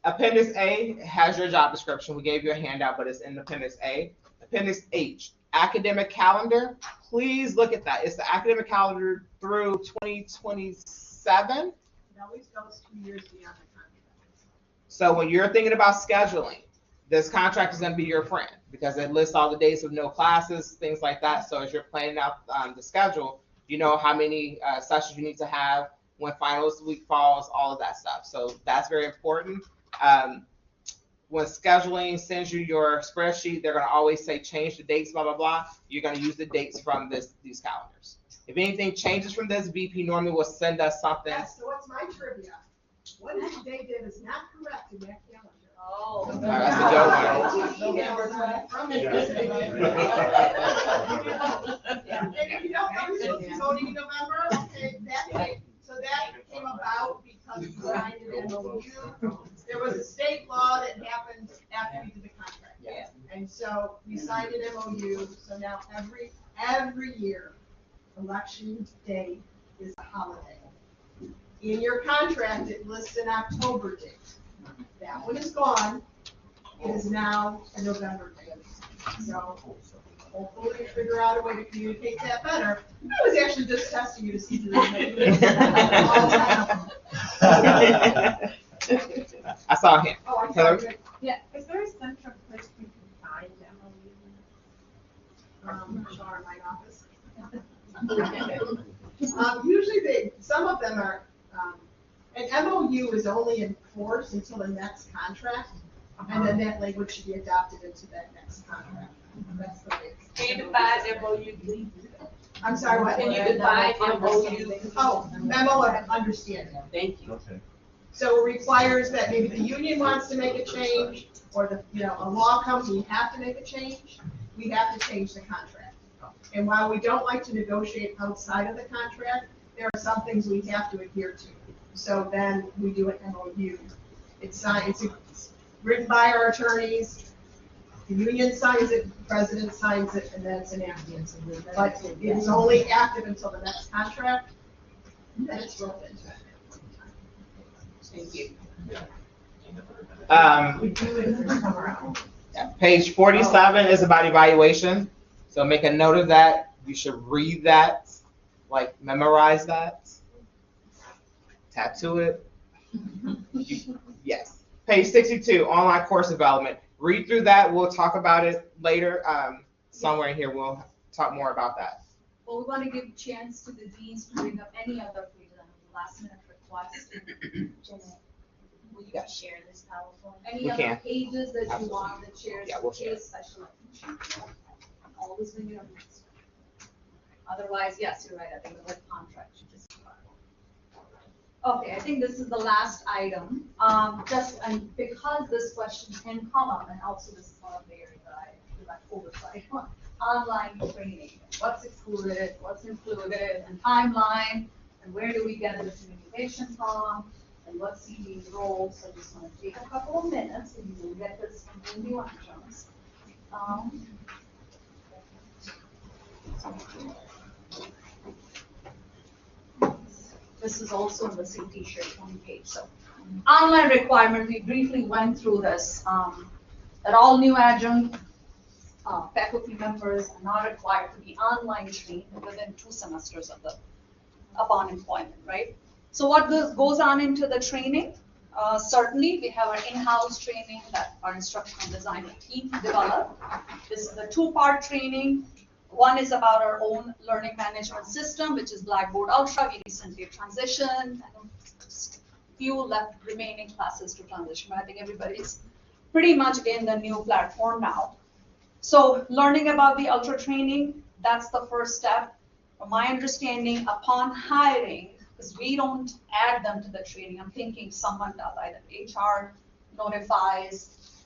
Appendix A has your job description. We gave you a handout, but it's in Appendix A. Appendix H, academic calendar. Please look at that. It's the academic calendar through 2027. It always goes 2 years beyond the contract. So when you're thinking about scheduling, this contract is going to be your friend because it lists all the days of no classes, things like that. So as you're planning out the schedule, you know how many sessions you need to have, when finals week falls, all of that stuff. So that's very important. When scheduling sends you your spreadsheet, they're going to always say change the dates, blah, blah, blah. You're going to use the dates from these calendars. If anything changes from this, VP normally will send us something. Yes, so what's my trivia? What if the date that is not correct in that calendar? Oh, that's a good one. And if you don't know you're supposed to be voting in November, okay, that date. So that came about because we signed it in MOU. There was a state law that happened after we did the contract. Yeah. And so we signed an MOU, so now every year, election day is a holiday. In your contract, it lists an October date. That one is gone. It is now a November date. So hopefully you figure out a way to communicate that better. I was actually just testing you to see if you're I saw him. Oh, I'm Hillary? sorry. Yeah, is there a central place we can find MOUs? Sure, in my office. Usually some of them are, an MOU is only in force until the next contract, and then that language should be adopted into that next contract. That's the way it's. Can you define MOU, please? I'm sorry, what? Can you define MOU? Oh, memo of understanding. Thank you. Okay. So it requires that maybe the union wants to make a change, or a law comes, we have to make a change, we have to change the contract. And while we don't like to negotiate outside of the contract, there are some things we have to adhere to. So then we do an MOU. It's written by our attorneys, the union signs it, the president signs it, and then it's enacted. But it is only active until the next contract, and then it's rolled into it. Thank you. We do it for summer out. Page 47 is about evaluation. So make a note of that. You should read that, like memorize that, tattoo it. Yes. Page 62, online course development. Read through that. We'll talk about it later. Somewhere in here, we'll talk more about that. Well, we want to give a chance to the deans to bring up any other last minute requests. Will you share this PowerPoint? Any other pages that you want the chairs Yeah, we'll to share. choose special attention. Always bring your next. Otherwise, yes, you're right, I think the whole contract should just. Okay, I think this is the last item. And because this question can come up, and also this is one of the areas that I do like oversight on, online training. What's excluded, what's included, and timeline, and where do we get this communication from, and what's the role. So I just want to take a couple of minutes, and you will get this from the new adjuncts. This is also in the CT SharePoint page. So online requirement, we briefly went through this, that all new adjunct faculty members are not required to be online trained within 2 semesters upon employment, right? So what goes on into the training? Certainly, we have our in-house training that our instructional design team developed. This is a 2-part training. One is about our own learning management system, which is Blackboard Ultra. We recently transitioned. Few remaining classes to transition, but I think everybody's pretty much in the new platform now. So learning about the Ultra training, that's the first step. From my understanding, upon hiring, because we don't add them to the training, I'm thinking someone does, either HR notifies,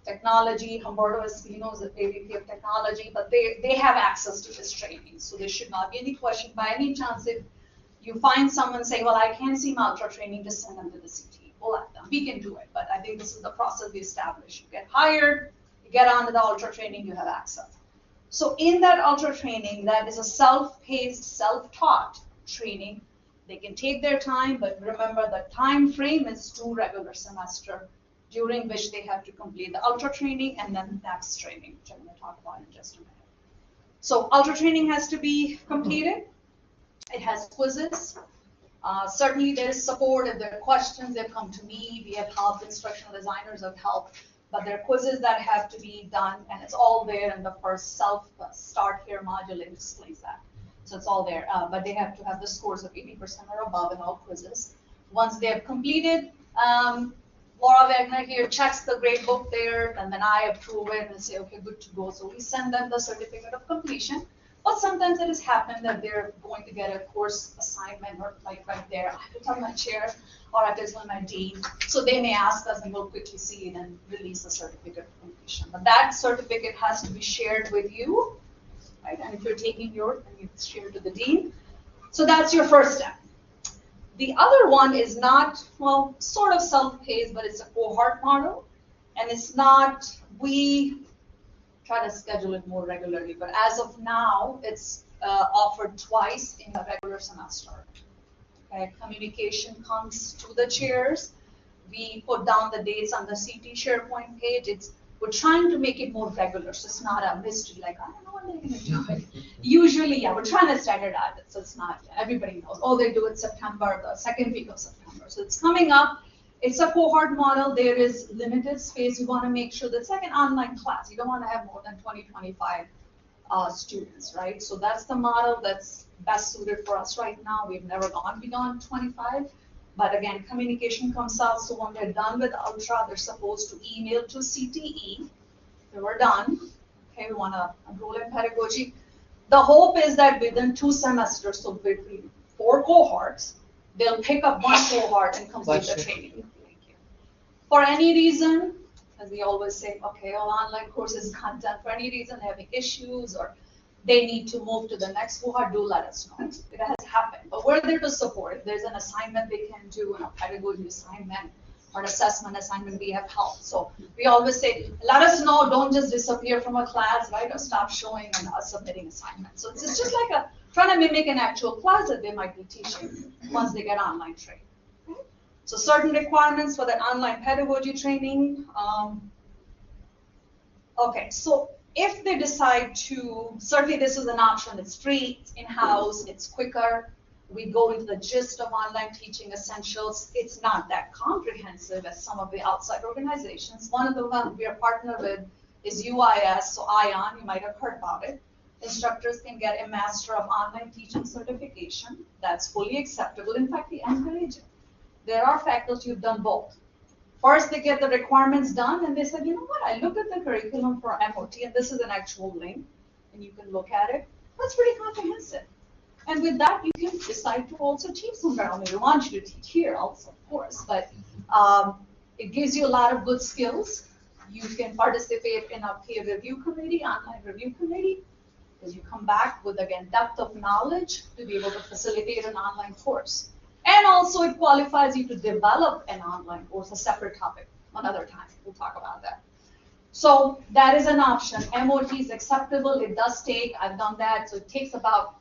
technology, Humberto Espino is the AVP of technology, but they have access to this training. So there should not be any question. By any chance, if you find someone saying, well, I can't see my Ultra training, just send them to the CT. We'll let them. We can do it. But I think this is the process we establish. You get hired, you get onto the Ultra training, you have access. So in that Ultra training, that is a self-paced, self-taught training. They can take their time, but remember the time frame is 2 regular semester, during which they have to complete the Ultra training and then next training, which I'm going to talk about in just a minute. So Ultra training has to be completed. It has quizzes. Certainly there is support. If there are questions, they come to me. We have help, instructional designers have help. But there are quizzes that have to be done, and it's all there in the first self-start here module. It explains that. So it's all there. But they have to have the scores of 80% or above in all quizzes. Once they have completed, Laura Wagner here checks the grade book there, and then I approve it and say, okay, good to go. So we send them the certificate of completion. But sometimes it has happened that they're going to get a course assignment or like right there. I have to tell my chair or I have to tell my dean. So they may ask us and we'll quickly see it and release the certificate of completion. But that certificate has to be shared with you, right? And if you're taking yours, then you share it to the dean. So that's your first step. The other one is not, well, sort of self-paced, but it's a cohort model. And it's not, we try to schedule it more regularly, but as of now, it's offered twice in the regular semester. Okay, communication comes to the chairs. We put down the dates on the CT SharePoint page. It's We're trying to make it more regular, so it's not a mystery, like, I don't know when they're gonna do it. Usually, yeah, we're trying to standardize it, so it's not, everybody knows, oh, they do it September, the second week of September. So it's coming up, it's a cohort model, there is limited space, you wanna make sure that's like an online class, you don't wanna have more than 20, 25 students, right? So that's the model that's best suited for us right now. We've never gone beyond 25. But again, communication comes out, so when they're done with Ultra, they're supposed to email to CTE. They were done. Okay, we want to enroll in pedagogy. The hope is that within 2 semesters, so between 4 cohorts, they'll pick up 1 cohort and complete the training. Thank you. For any reason, as we always say, okay, all online courses not done. For any reason, having issues or they need to move to the next cohort, do let us know. It has happened, but we're there to support. If there's an assignment they can do, a pedagogy assignment or an assessment assignment, we have help. So we always say, let us know, don't just disappear from a class, right, or stop showing and submitting assignments. So it's just like trying to mimic an actual class that they might be teaching once they get online training. So certain requirements for that online pedagogy training. Okay, so if they decide to, certainly this is an option, it's free, it's in-house, it's quicker, we go into the gist of online teaching essentials. It's not that comprehensive as some of the outside organizations. One of the ones we are partnered with is UIS, so ION, you might have heard about it. Instructors can get a Master of Online Teaching certification. That's fully acceptable. In fact, we encourage it. There are faculty who've done both. First, they get the requirements done, and they said, you know what, I looked at the curriculum for MOT, and this is an actual link, and you can look at it. That's pretty comprehensive. And with that, you can decide to also teach somewhere. I mean, we want you to teach here also, of course, but it gives you a lot of good skills. You can participate in a peer review committee, online review committee, because you come back with, again, depth of knowledge to be able to facilitate an online course. And also it qualifies you to develop an online course, a separate topic, another time. We'll talk about that. So that is an option. MOT is acceptable. It does take, I've done that, so it takes about,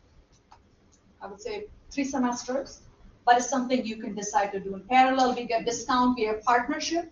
I would say, 3 semesters. But it's something you can decide to do in parallel. We get discount. We have partnership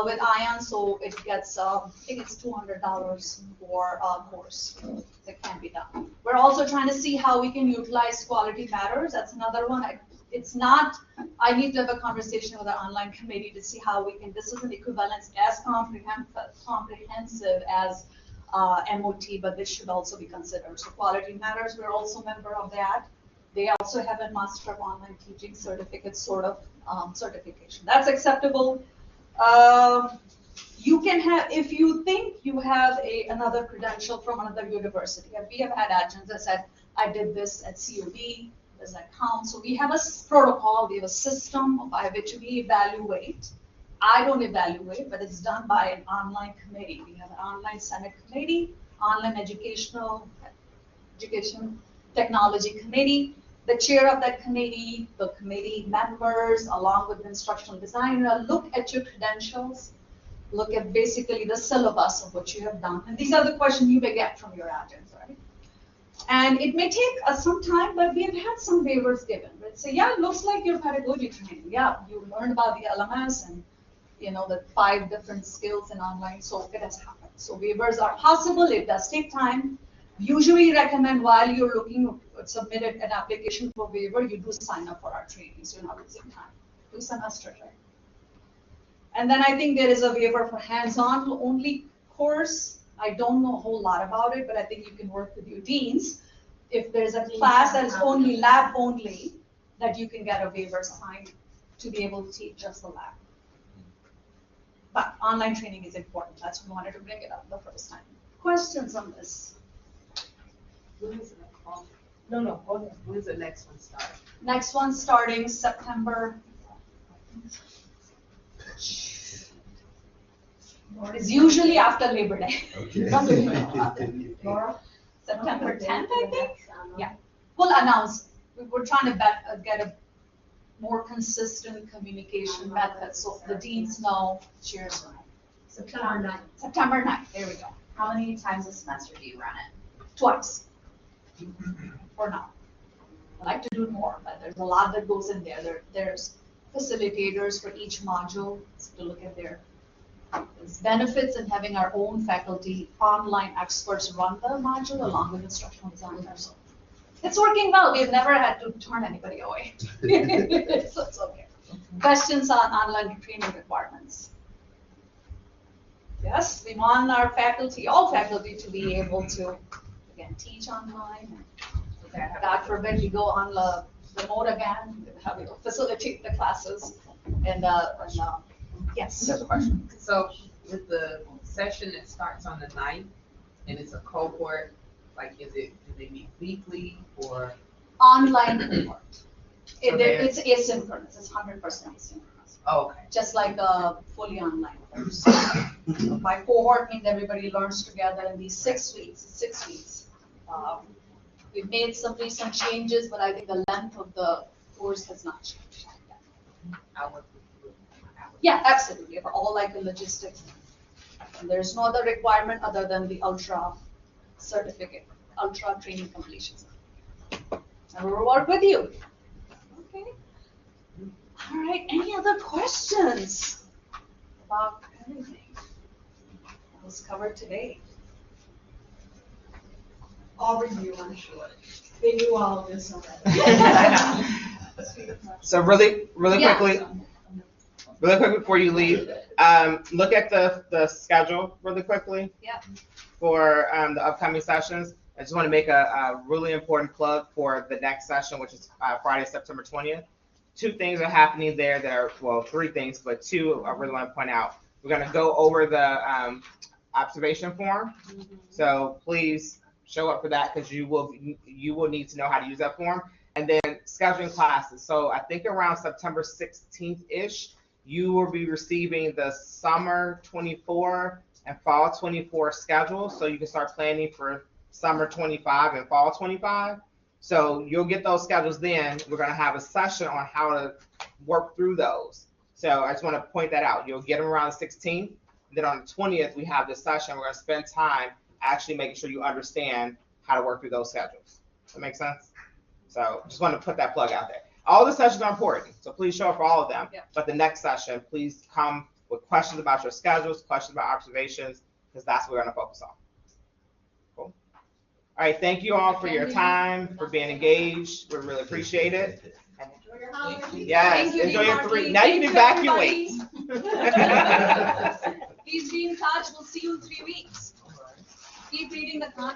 with ION, so it gets, I think it's $200 for a course that can be done. We're also trying to see how we can utilize Quality Matters. That's another one. It's not, I need to have a conversation with our online committee to see how we can, this is an equivalence as comprehensive as MOT, but this should also be considered. So Quality Matters, we're also a member of that. They also have a Master of Online Teaching certificate sort of certification. That's acceptable. You can have, if you think you have another credential from another university, and we have had adjuncts that said, I did this at COD, does that count? So we have a protocol, we have a system by which we evaluate. I don't evaluate, but it's done by an online committee. We have an online Senate committee, online education technology committee. The chair of that committee, the committee members, along with the instructional designer, look at your credentials, look at basically the syllabus of what you have done. And these are the questions you may get from your adjuncts, right? And it may take us some time, but we have had some waivers given. Let's say, yeah, it looks like your pedagogy training. Yeah, you learned about the LMS and, you know, the 5 different skills in online, so it has happened. So waivers are possible. It does take time. Usually recommend while you're looking to submit an application for waiver, you do sign up for our training, so you're not losing time. 2 semesters, right? And then I think there is a waiver for hands-on only course. I don't know a whole lot about it, but I think you can work with your deans. If there's a class that is only lab only, that you can get a waiver signed to be able to teach just the lab. But online training is important. That's why I wanted to bring it up the first time. Questions on this? When is the next one? No, go ahead. When's the next one start? Next one starting September. It's usually after Labor Day. Okay. September 10th, I think. Yeah. We'll announce. We're trying to get a more consistent communication method so the deans know. Cheers. September 9th. September 9th. There we go. How many times a semester do you run it? Twice. For now. I like to do more, but there's a lot that goes in there. There's facilitators for each module to look at their There's benefits in having our own faculty, online experts run the module along with instructional designers. So it's working well. We've never had to turn anybody away. So it's okay. Questions on online training requirements? Yes, we want our faculty, all faculty, to be able to, again, teach online. God forbid we go on the remote again, how we facilitate the classes. And yes. There's a question. So with the session that starts on the 9th and it's a cohort, like do they meet weekly or? Online cohort. So It's asynchronous, it's 100% asynchronous. Oh, okay. Just like a fully online course. By cohort means everybody learns together in these 6 weeks. 6 weeks. We've made some recent changes, but I think the length of the course has not changed. Yeah, absolutely. For all like the logistics. And there's no other requirement other than the ultra certificate, ultra training completion. And we'll work with you. Okay. All right. Any other questions about anything that was covered today? I'll review, I'm sure. They knew all of this already. So really Yeah. quickly before you leave, look at the schedule really quickly. Yeah. For the upcoming sessions. I just want to make a really important plug for the next session, which is Friday, September 20th. 2 things are happening there that are, well, 3 things, but 2 I really want to point out. We're going to go over the observation form. So please show up for that because you will need to know how to use that form. And then scheduling classes. So I think around September 16th-ish, you will be receiving the summer 24 and fall 24 schedule, so you can start planning for summer 25 and fall 25. So you'll get those schedules then. We're going to have a session on how to work through those. So I just want to point that out. You'll get them around the 16th. Then on the 20th, we have this session. We're going to spend time actually making sure you understand how to work through those schedules. Does that make sense? So just want to put that plug out there. All the sessions are important, so please show up for all of them. Yeah. But the next session, please come with questions about your schedules, questions about observations, because that's what we're going to focus on. Cool. All right, thank you all for your time, for being engaged. We really appreciate it. Enjoy your holiday. Yes, enjoy your 3. Now you can evacuate. Please be in touch. We'll see you in 3 weeks. Keep reading the content.